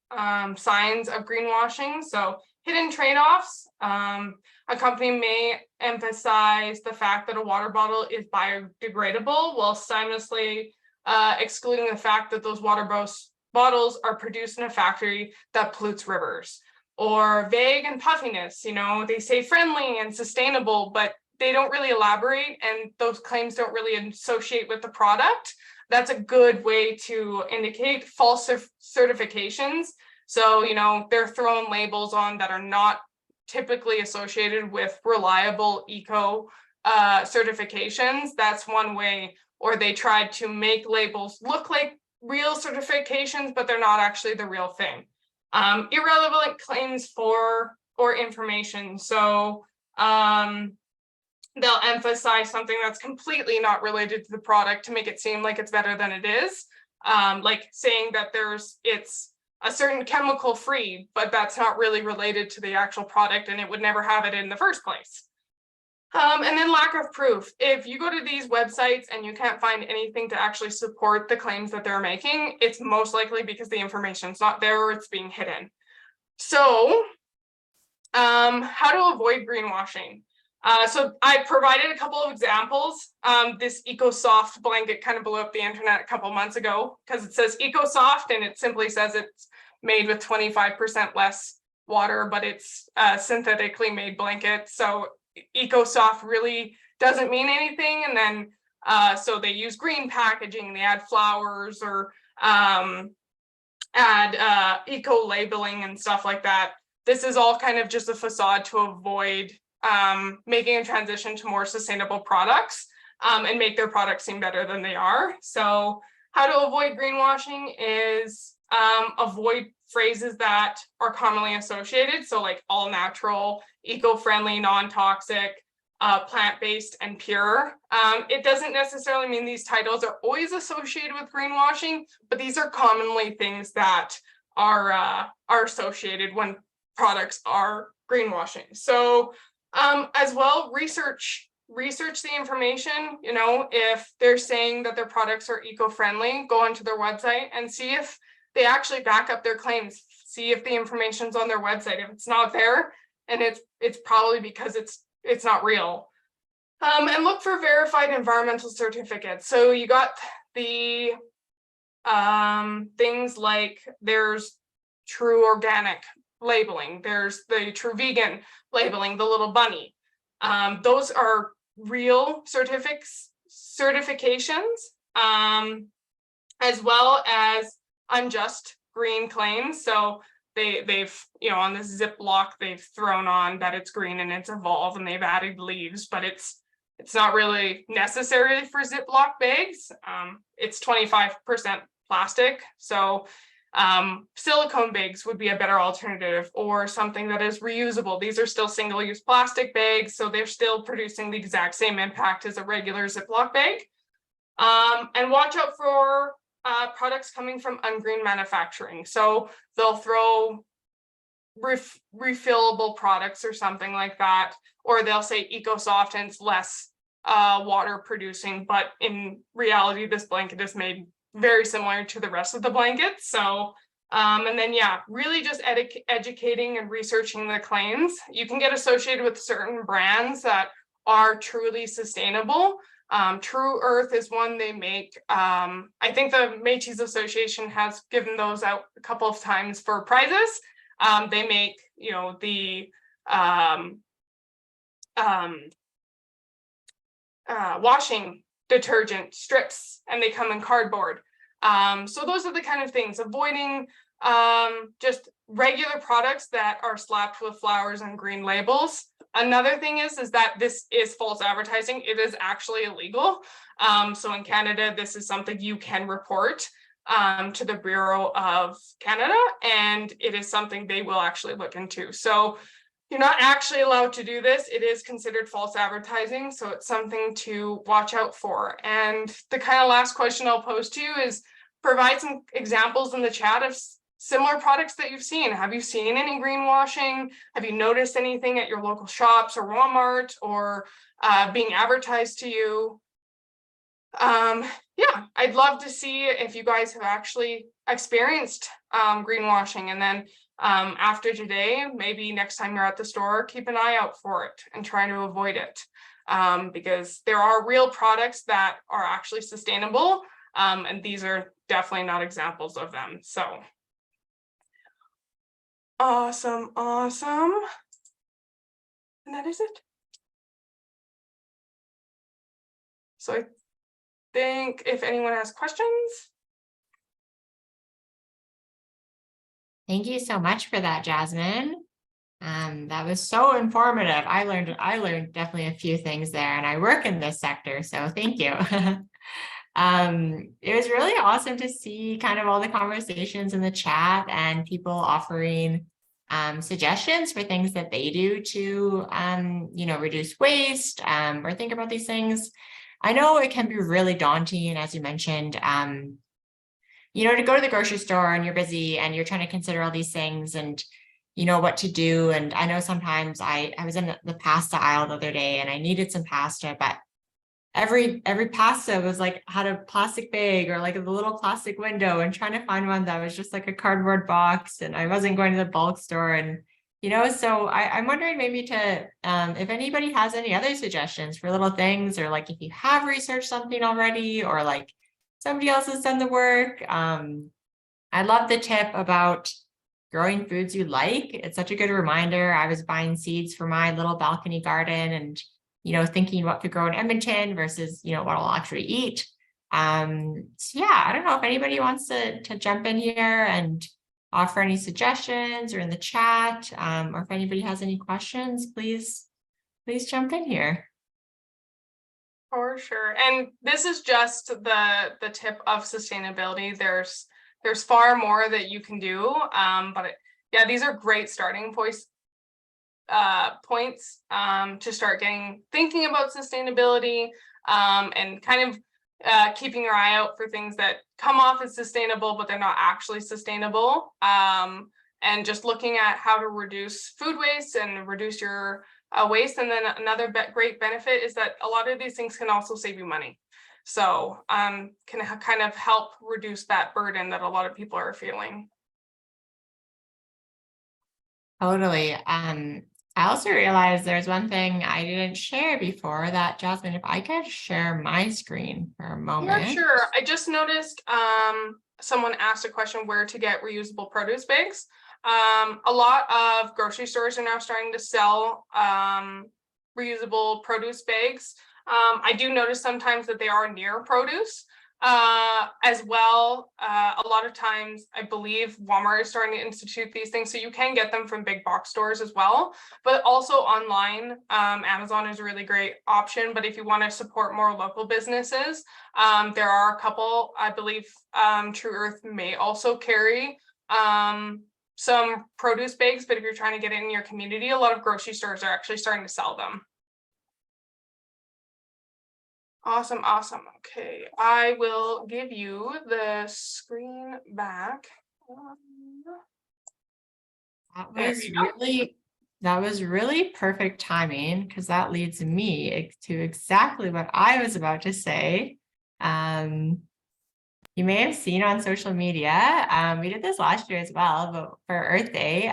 signs of greenwashing. So hidden trade-offs. A company may emphasize the fact that a water bottle is biodegradable while simultaneously excluding the fact that those water bottles are produced in a factory that pollutes rivers. Or vague and puffiness, they say friendly and sustainable, but they don't really elaborate and those claims don't really associate with the product. That's a good way to indicate false certifications. So, they're throwing labels on that are not typically associated with reliable eco certifications. That's one way. Or they tried to make labels look like real certifications, but they're not actually the real thing. Irrelevant claims or information. So they'll emphasize something that's completely not related to the product to make it seem like it's better than it is. Like saying that it's a certain chemical free, but that's not really related to the actual product and it would never have it in the first place. And then lack of proof. If you go to these websites and you can't find anything to actually support the claims that they're making, it's most likely because the information's not there or it's being hidden. So how to avoid greenwashing. So I provided a couple of examples. This EcoSoft blanket kind of blew up the internet a couple months ago because it says EcoSoft and it simply says it's made with 25% less water, but it's a synthetically made blanket. So EcoSoft really doesn't mean anything. And then so they use green packaging, they add flowers or add eco labeling and stuff like that. This is all kind of just a facade to avoid making a transition to more sustainable products and make their products seem better than they are. So how to avoid greenwashing is avoid phrases that are commonly associated. So like all natural, eco-friendly, non-toxic, plant-based and pure. It doesn't necessarily mean these titles are always associated with greenwashing, but these are commonly things that are associated when products are greenwashing. So as well, research the information. If they're saying that their products are eco-friendly, go onto their website and see if they actually back up their claims. See if the information's on their website. If it's not there, and it's probably because it's not real. And look for verified environmental certificates. So you got the things like there's true organic labeling, there's the true vegan labeling, the little bunny. Those are real certifications, as well as unjust green claims. So they've, you know, on this Ziploc, they've thrown on that it's green and it's Evolve, and they've added leaves, but it's not really necessary for Ziploc bags. It's 25% plastic. So silicone bags would be a better alternative, or something that is reusable. These are still single-use plastic bags, so they're still producing the exact same impact as a regular Ziploc bag. And watch out for products coming from ungreen manufacturing. So they'll throw refillable products or something like that, or they'll say EcoSoft and it's less water producing, but in reality this blanket is made very similar to the rest of the blankets. So and then yeah, really just educating and researching the claims. You can get associated with certain brands that are truly sustainable. True Earth is one they make. I think the Métis Association has given those out a couple of times for prizes. They make, you know, the washing detergent strips, and they come in cardboard. So those are the kind of things, avoiding just regular products that are slapped with flowers and green labels. Another thing is that this is false advertising. It is actually illegal. So in Canada, this is something you can report to the Bureau of Canada, and it is something they will actually look into. So you're not actually allowed to do this. It is considered false advertising, so it's something to watch out for. And the kind of last question I'll pose to you is provide some examples in the chat of similar products that you've seen. Have you seen any greenwashing? Have you noticed anything at your local shops or Walmart, or being advertised to you? Yeah, I'd love to see if you guys have actually experienced greenwashing. And then after today, maybe next time you're at the store, keep an eye out for it and try to avoid it, because there are real products that are actually sustainable, and these are definitely not examples of them. So awesome. And that is it. So I think if anyone has questions. Thank you so much for that, Jazmine. That was so informative. I learned definitely a few things there, and I work in this sector, so thank you. It was really awesome to see kind of all the conversations in the chat and people offering suggestions for things that they do to you know, reduce waste or think about these things. I know it can be really daunting, as you mentioned, you know, to go to the grocery store and you're busy and you're trying to consider all these things and you know what to do. And I know sometimes I was in the pasta aisle the other day and I needed some pasta, but every pasta was like had a plastic bag or like a little plastic window, and trying to find one that was just like a cardboard box, and I wasn't going to the bulk store. And you know, so I'm wondering maybe to if anybody has any other suggestions for little things, or like if you have researched something already, or like somebody else has done the work. I love the tip about growing foods you like. It's such a good reminder. I was buying seeds for my little balcony garden and, you know, thinking what could grow in Edmonton versus, you know, what I'll actually eat. So yeah, I don't know if anybody wants to jump in here and offer any suggestions or in the chat, or if anybody has any questions, please jump in here. For sure. And this is just the tip of sustainability. There's far more that you can do. But yeah, these are great starting points to start thinking about sustainability, and kind of keeping your eye out for things that come off as sustainable, but they're not actually sustainable. And just looking at how to reduce food waste and reduce your waste. And then another great benefit is that a lot of these things can also save you money. So can kind of help reduce that burden that a lot of people are feeling. Totally. I also realized there's one thing I didn't share before, that Jasmine, if I could share my screen for a Yeah, moment. sure. I just noticed someone asked a question where to get reusable produce bags. A lot of grocery stores are now starting to sell reusable produce bags. I do notice sometimes that they are near produce as well. A lot of times, I believe Walmart is starting to institute these things, so you can get them from big box stores as well, but also online. Amazon is a really great option, but if you want to support more local businesses, there are a couple, I believe True Earth may also carry some produce bags, but if you're trying to get it in your community, a lot of grocery stores are actually starting to sell them. Awesome, awesome. Okay, I will give you the screen back. That was really perfect timing, because that leads me to exactly what I was about to say. You may have seen on social media, we did this last year as well, but for Earth Day,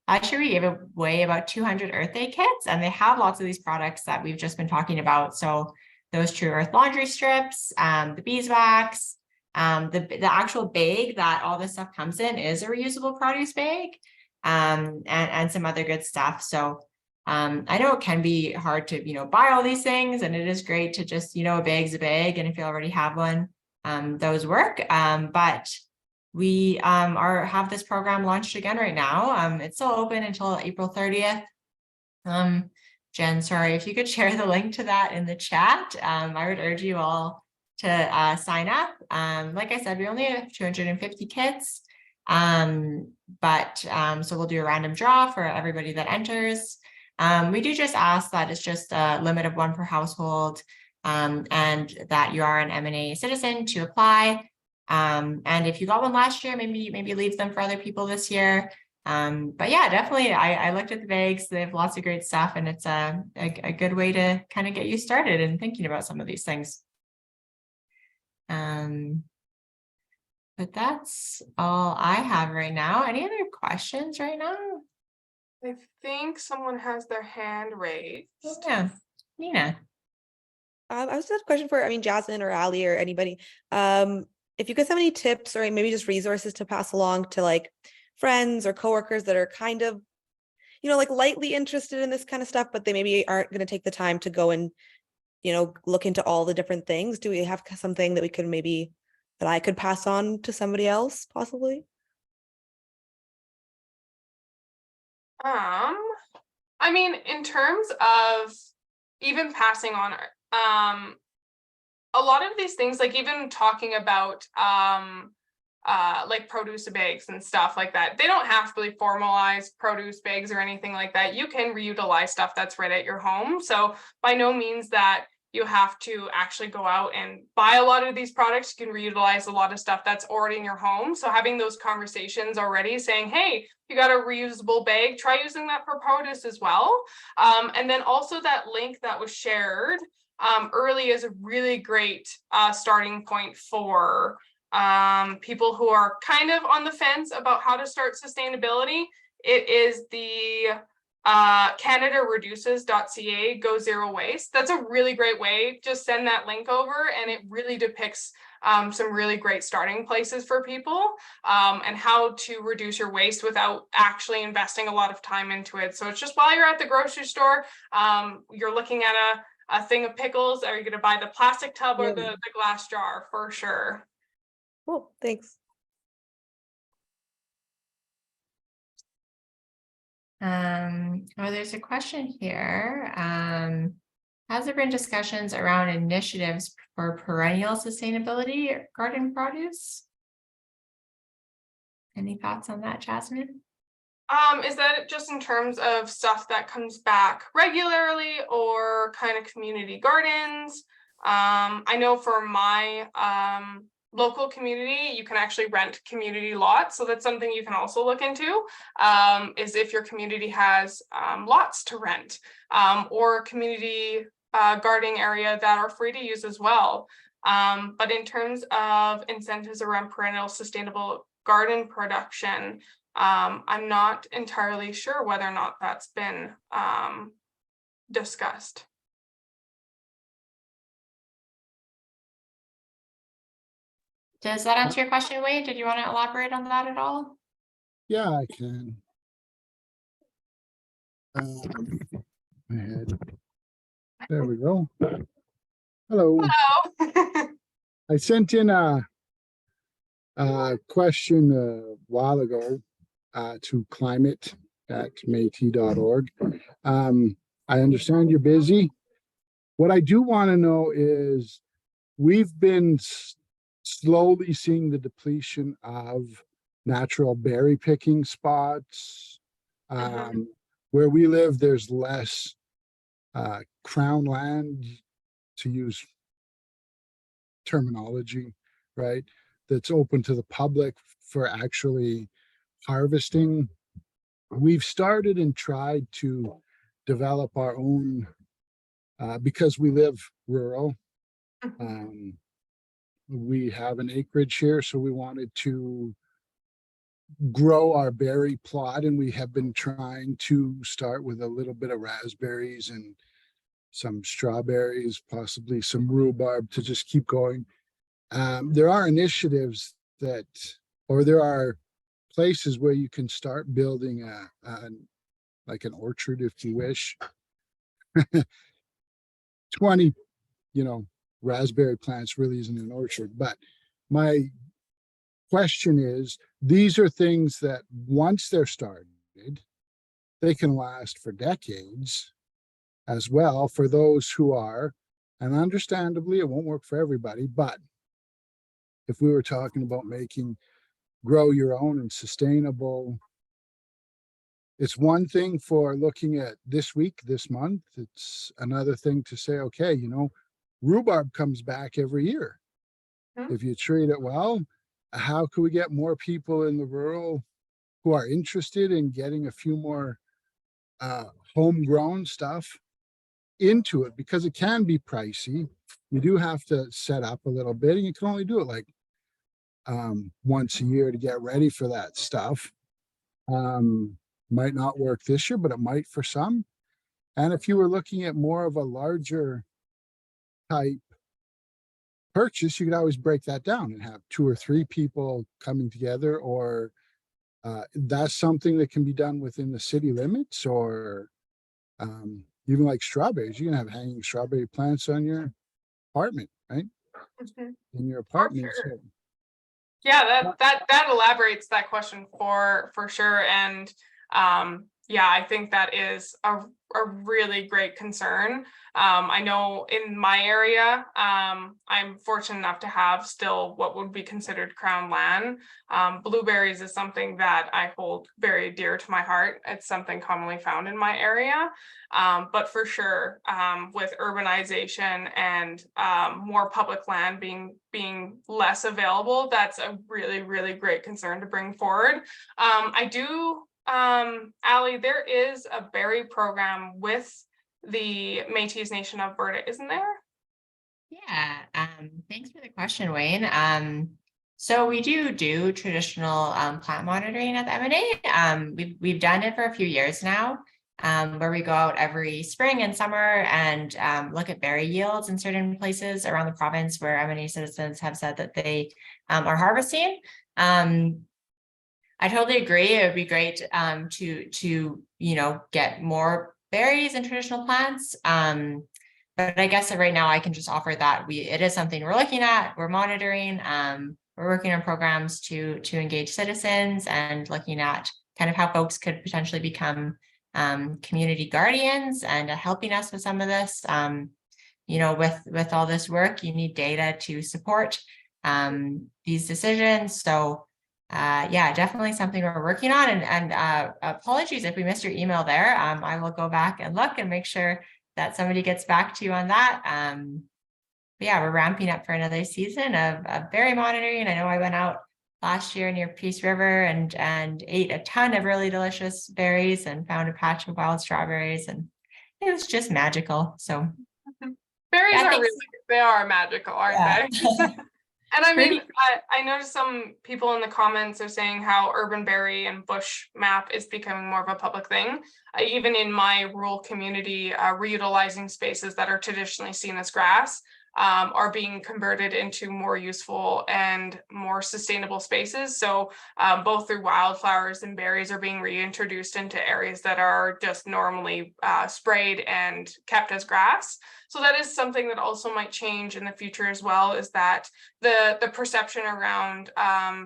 last year we gave away about 200 Earth Day kits, and they have lots of these products that we've just been talking about. So those True Earth laundry strips, the beeswax, the actual bag that all this stuff comes in is a reusable produce bag, and some other good stuff. So I know it can be hard to, buy all these things, and it is great to just, a bag's a bag, and if you already have one, those work. But we have this program launched again right now. It's still open until April 30th. Jen, sorry, if you could share the link to that in the chat. I would urge you all to sign up. Like I said, we only have 250 kits. So we'll do a random draw for everybody that enters. We do just ask that it's just a limit of one per household, and that you are an M&A citizen to apply. And if you got one last year, maybe leave them for other people this year. But yeah, definitely, I looked at the bags. They have lots of great stuff, and it's a good way to kind of get you started in thinking about some of these things. But that's all I have right now. Any other questions right now? I think someone has their hand raised. Yeah, Nina. I was just a question for, Jazmine or Ali or anybody. If you guys have any tips or maybe just resources to pass along to like friends or coworkers that are kind of, like lightly interested in this kind of stuff, but they maybe aren't going to take the time to go and, look into all the different things. Do we have something that we could that I could pass on to somebody else possibly? In terms of even passing on, a lot of these things, like even talking about like produce bags and stuff like that, they don't have to be formalized produce bags or anything like that. You can reutilize stuff that's right at your home. So by no means that you have to actually go out and buy a lot of these products. You can reutilize a lot of stuff that's already in your home. So having those conversations already, saying, hey, you got a reusable bag, try using that for produce as well. And then also that link that was shared early is a really great starting point for people who are kind of on the fence about how to start sustainability. It is the CanadaReduces.ca Go Zero Waste. That's a really great way. Just send that link over, and it really depicts some really great starting places for people and how to reduce your waste without actually investing a lot of time into it. So it's just while you're at the grocery store, you're looking at a thing of pickles. Are you going to buy the plastic tub or the glass jar? For sure. Cool, thanks. There's a question here. Has there been discussions around initiatives for perennial sustainability garden produce? Any thoughts on that, Jazmine? Is that just in terms of stuff that comes back regularly or kind of community gardens? I know for my local community, you can actually rent community lots. So that's something you can also look into, is if your community has lots to rent or community gardening area that are free to use as well. But in terms of incentives around perennial sustainable garden production, I'm not entirely sure whether or not that's been discussed. Does that answer your question, Wade? Did you want to elaborate on that at all? Yeah, I can. My head. There we go. Hello. Hello. I sent in a question a while ago to climate@metis.org. I understand you're busy. What I do want to know is we've been slowly seeing the depletion of natural berry picking spots. Where we live, there's less crown land, to use terminology, right? That's open to the public for actually harvesting. We've started and tried to develop our own, because we live rural. We have an acreage here, so we wanted to grow our berry plot, and we have been trying to start with a little bit of raspberries and some strawberries, possibly some rhubarb, to just keep going. There are initiatives that, or there are places where you can start building like an orchard, if you wish. 20, raspberry plants really isn't an orchard, but my question is, these are things that once they're started, they can last for decades as well for those who are, and understandably it won't work for everybody, but if we were talking about making grow your own and sustainable, it's one thing for looking at this week, this month. It's another thing to say, okay, rhubarb comes back every year. If you treat it well, how can we get more people in the rural who are interested in getting a few more homegrown stuff into it, because it can be pricey. You do have to set up a little bit, and you can only do it like once a year to get ready for that stuff. Might not work this year, but it might for some. And if you were looking at more of a larger type purchase, you could always break that down and have 2 or 3 people coming together, or that's something that can be done within the city limits, or even like strawberries. You can have hanging strawberry plants on your apartment, right? In your apartment. Sure. Yeah, that elaborates that question for sure. And yeah, I think that is a really great concern. I know in my area, I'm fortunate enough to have still what would be considered crown land. Blueberries is something that I hold very dear to my heart. It's something commonly found in my area. But for sure, with urbanization and more public land being less available, that's a really, really great concern to bring forward. I do, Ali, there is a berry program with the Métis Nation of Alberta, isn't there? Yeah, thanks for the question, Wayne. So we do traditional plant monitoring at the M&A. We've done it for a few years now, where we go out every spring and summer and look at berry yields in certain places around the province where M&A citizens have said that they are harvesting. I totally agree. It would be great to get more berries and traditional plants. But I guess that right now I can just offer that it is something we're looking at, we're monitoring, we're working on programs to engage citizens and looking at kind of how folks could potentially become community guardians and helping us with some of this. With all this work, you need data to support these decisions. So yeah, definitely something we're working on. And apologies if we missed your email there. I will go back and look and make sure that somebody gets back to you on that. But yeah, we're ramping up for another season of berry monitoring. I know I went out last year near Peace River and ate a ton of really delicious berries and found a patch of wild strawberries, and it was just magical. So berries are really, they are magical, aren't they? And I mean, I noticed some people in the comments are saying how urban berry and bush map is becoming more of a public thing. Even in my rural community, reutilizing spaces that are traditionally seen as grass are being converted into more useful and more sustainable spaces. So both through wildflowers and berries are being reintroduced into areas that are just normally sprayed and kept as grass. So that is something that also might change in the future as well, is that the perception around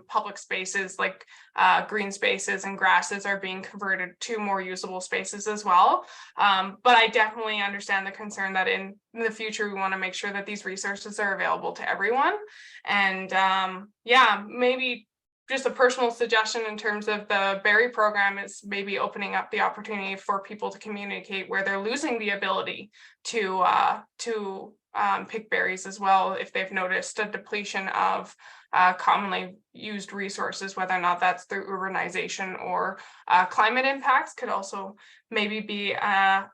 public spaces like green spaces and grasses are being converted to more usable spaces as well. But I definitely understand the concern that in the future, we want to make sure that these resources are available to everyone. And yeah, maybe just a personal suggestion in terms of the berry program is maybe opening up the opportunity for people to communicate where they're losing the ability to pick berries as well, if they've noticed a depletion of commonly used resources, whether or not that's through urbanization or climate impacts, could also maybe be a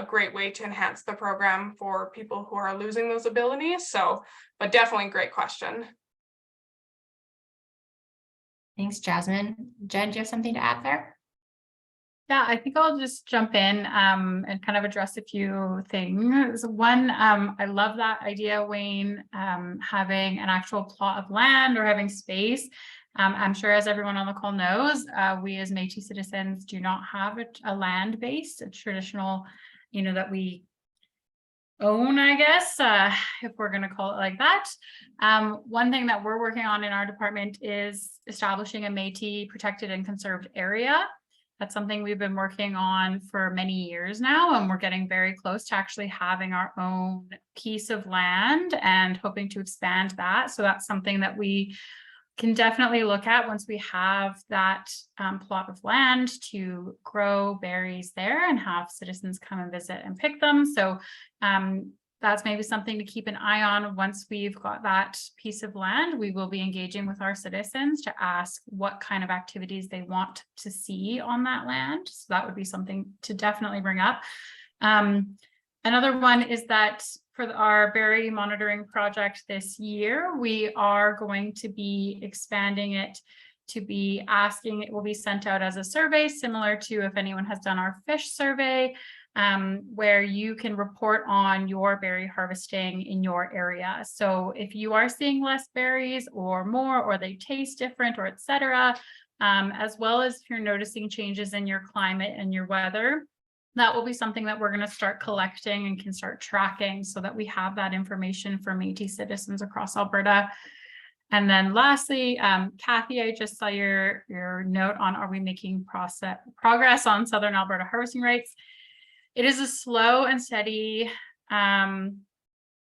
great way to enhance the program for people who are losing those abilities. So, but definitely great question. Thanks, Jasmine. Jen, do you have something to add there? Yeah, I think I'll just jump in and kind of address a few things. One, I love that idea, Wayne, having an actual plot of land or having space. I'm sure, as everyone on the call knows, we as Métis citizens do not have a land base, a traditional, that we own, I guess, if we're going to call it like that. One thing that we're working on in our department is establishing a Métis protected and conserved area. That's something we've been working on for many years now, and we're getting very close to actually having our own piece of land and hoping to expand that. So that's something that we can definitely look at once we have that plot of land to grow berries there and have citizens come and visit and pick them. So that's maybe something to keep an eye on. Once we've got that piece of land, we will be engaging with our citizens to ask what kind of activities they want to see on that land. So that would be something to definitely bring up. Another one is that for our berry monitoring project this year, we are going to be expanding it to be asking, it will be sent out as a survey, similar to if anyone has done our fish survey, where you can report on your berry harvesting in your area. So if you are seeing less berries or more, or they taste different, or etc., as well as if you're noticing changes in your climate and your weather, that will be something that we're going to start collecting and can start tracking so that we have that information for Métis citizens across Alberta. And then lastly, Kathy, I just saw your note on, are we making progress on Southern Alberta harvesting rights? It is a slow and steady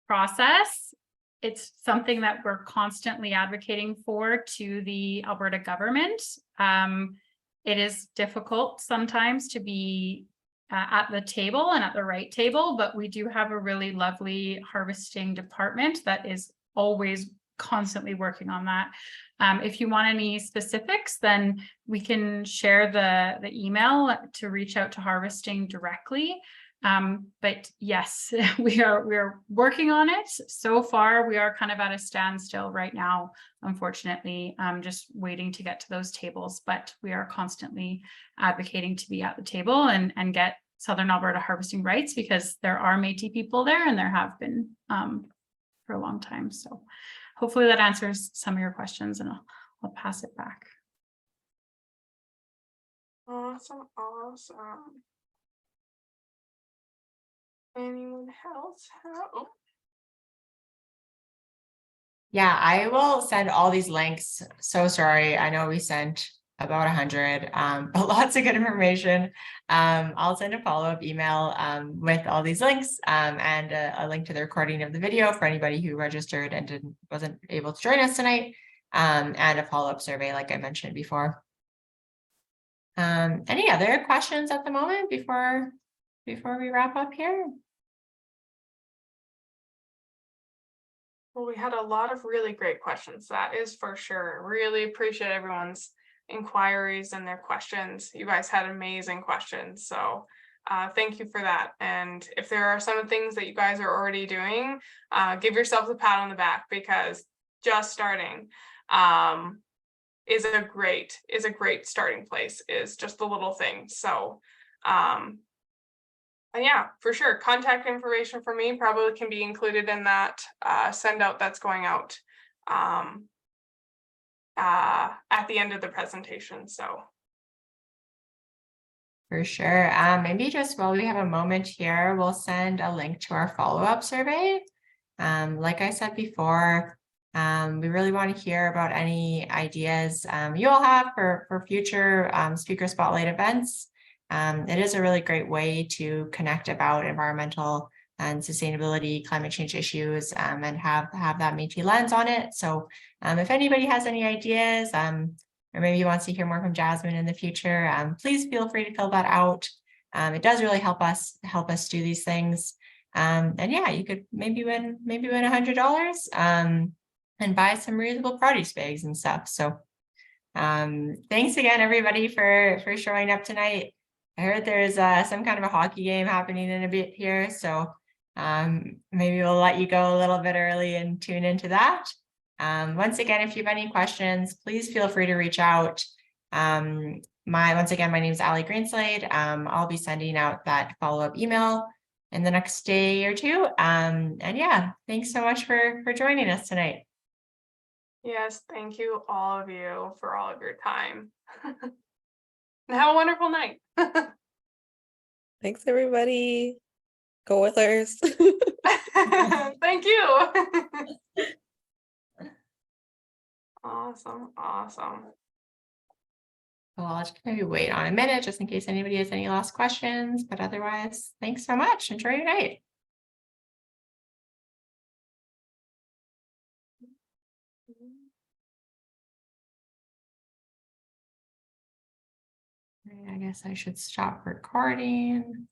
process. It's something that we're constantly advocating for to the Alberta government. It is difficult sometimes to be at the table and at the right table, but we do have a really lovely harvesting department that is always constantly working on that. If you want any specifics, then we can share the email to reach out to harvesting directly. But yes, we are working on it. So far, we are kind of at a standstill right now, unfortunately, just waiting to get to those tables, but we are constantly advocating to be at the table and get Southern Alberta harvesting rights, because there are Métis people there and there have been for a long time. So hopefully that answers some of your questions, and I'll pass it back. Awesome. Anyone else? Yeah, I will send all these links. So sorry, I know we sent about 100, but lots of good information. I'll send a follow-up email with all these links and a link to the recording of the video for anybody who registered and wasn't able to join us tonight, and a follow-up survey like I mentioned before. Any other questions at the moment before we wrap up here? Well, we had a lot of really great questions, that is for sure. Really appreciate everyone's inquiries and their questions. You guys had amazing questions, so thank you for that. And if there are some things that you guys are already doing, give yourself a pat on the back, because just starting, is a great starting place, is just the little things. So and yeah, for sure, contact information for me probably can be included in that send out that's going out at the end of the presentation. So For sure. Maybe just while we have a moment here, we'll send a link to our follow-up survey. Like I said before, we really want to hear about any ideas you all have for future speaker spotlight events. It is a really great way to connect about environmental and sustainability, climate change issues, and have that Métis lens on it. So if anybody has any ideas, or maybe wants to hear more from Jazmine in the future, please feel free to fill that out. It does really help us do these things. And yeah, you could maybe win $100 and buy some reusable produce bags and stuff. So thanks again, everybody, for showing up tonight. I heard there's some kind of a hockey game happening in a bit here, so maybe we'll let you go a little bit early and tune into that. Once again, if you have any questions, please feel free to reach out. Once again, my name is Allie Greenslade. I'll be sending out that follow-up email in the next day or two. And yeah, thanks so much for joining us tonight. yes, thank you all of you for all of your time. And have a wonderful night. Thanks, everybody. Go Oilers. Thank you. Awesome. Well, I'll just maybe wait on a minute just in case anybody has any last questions, but otherwise, thanks so much. Enjoy your night. I guess I should stop recording.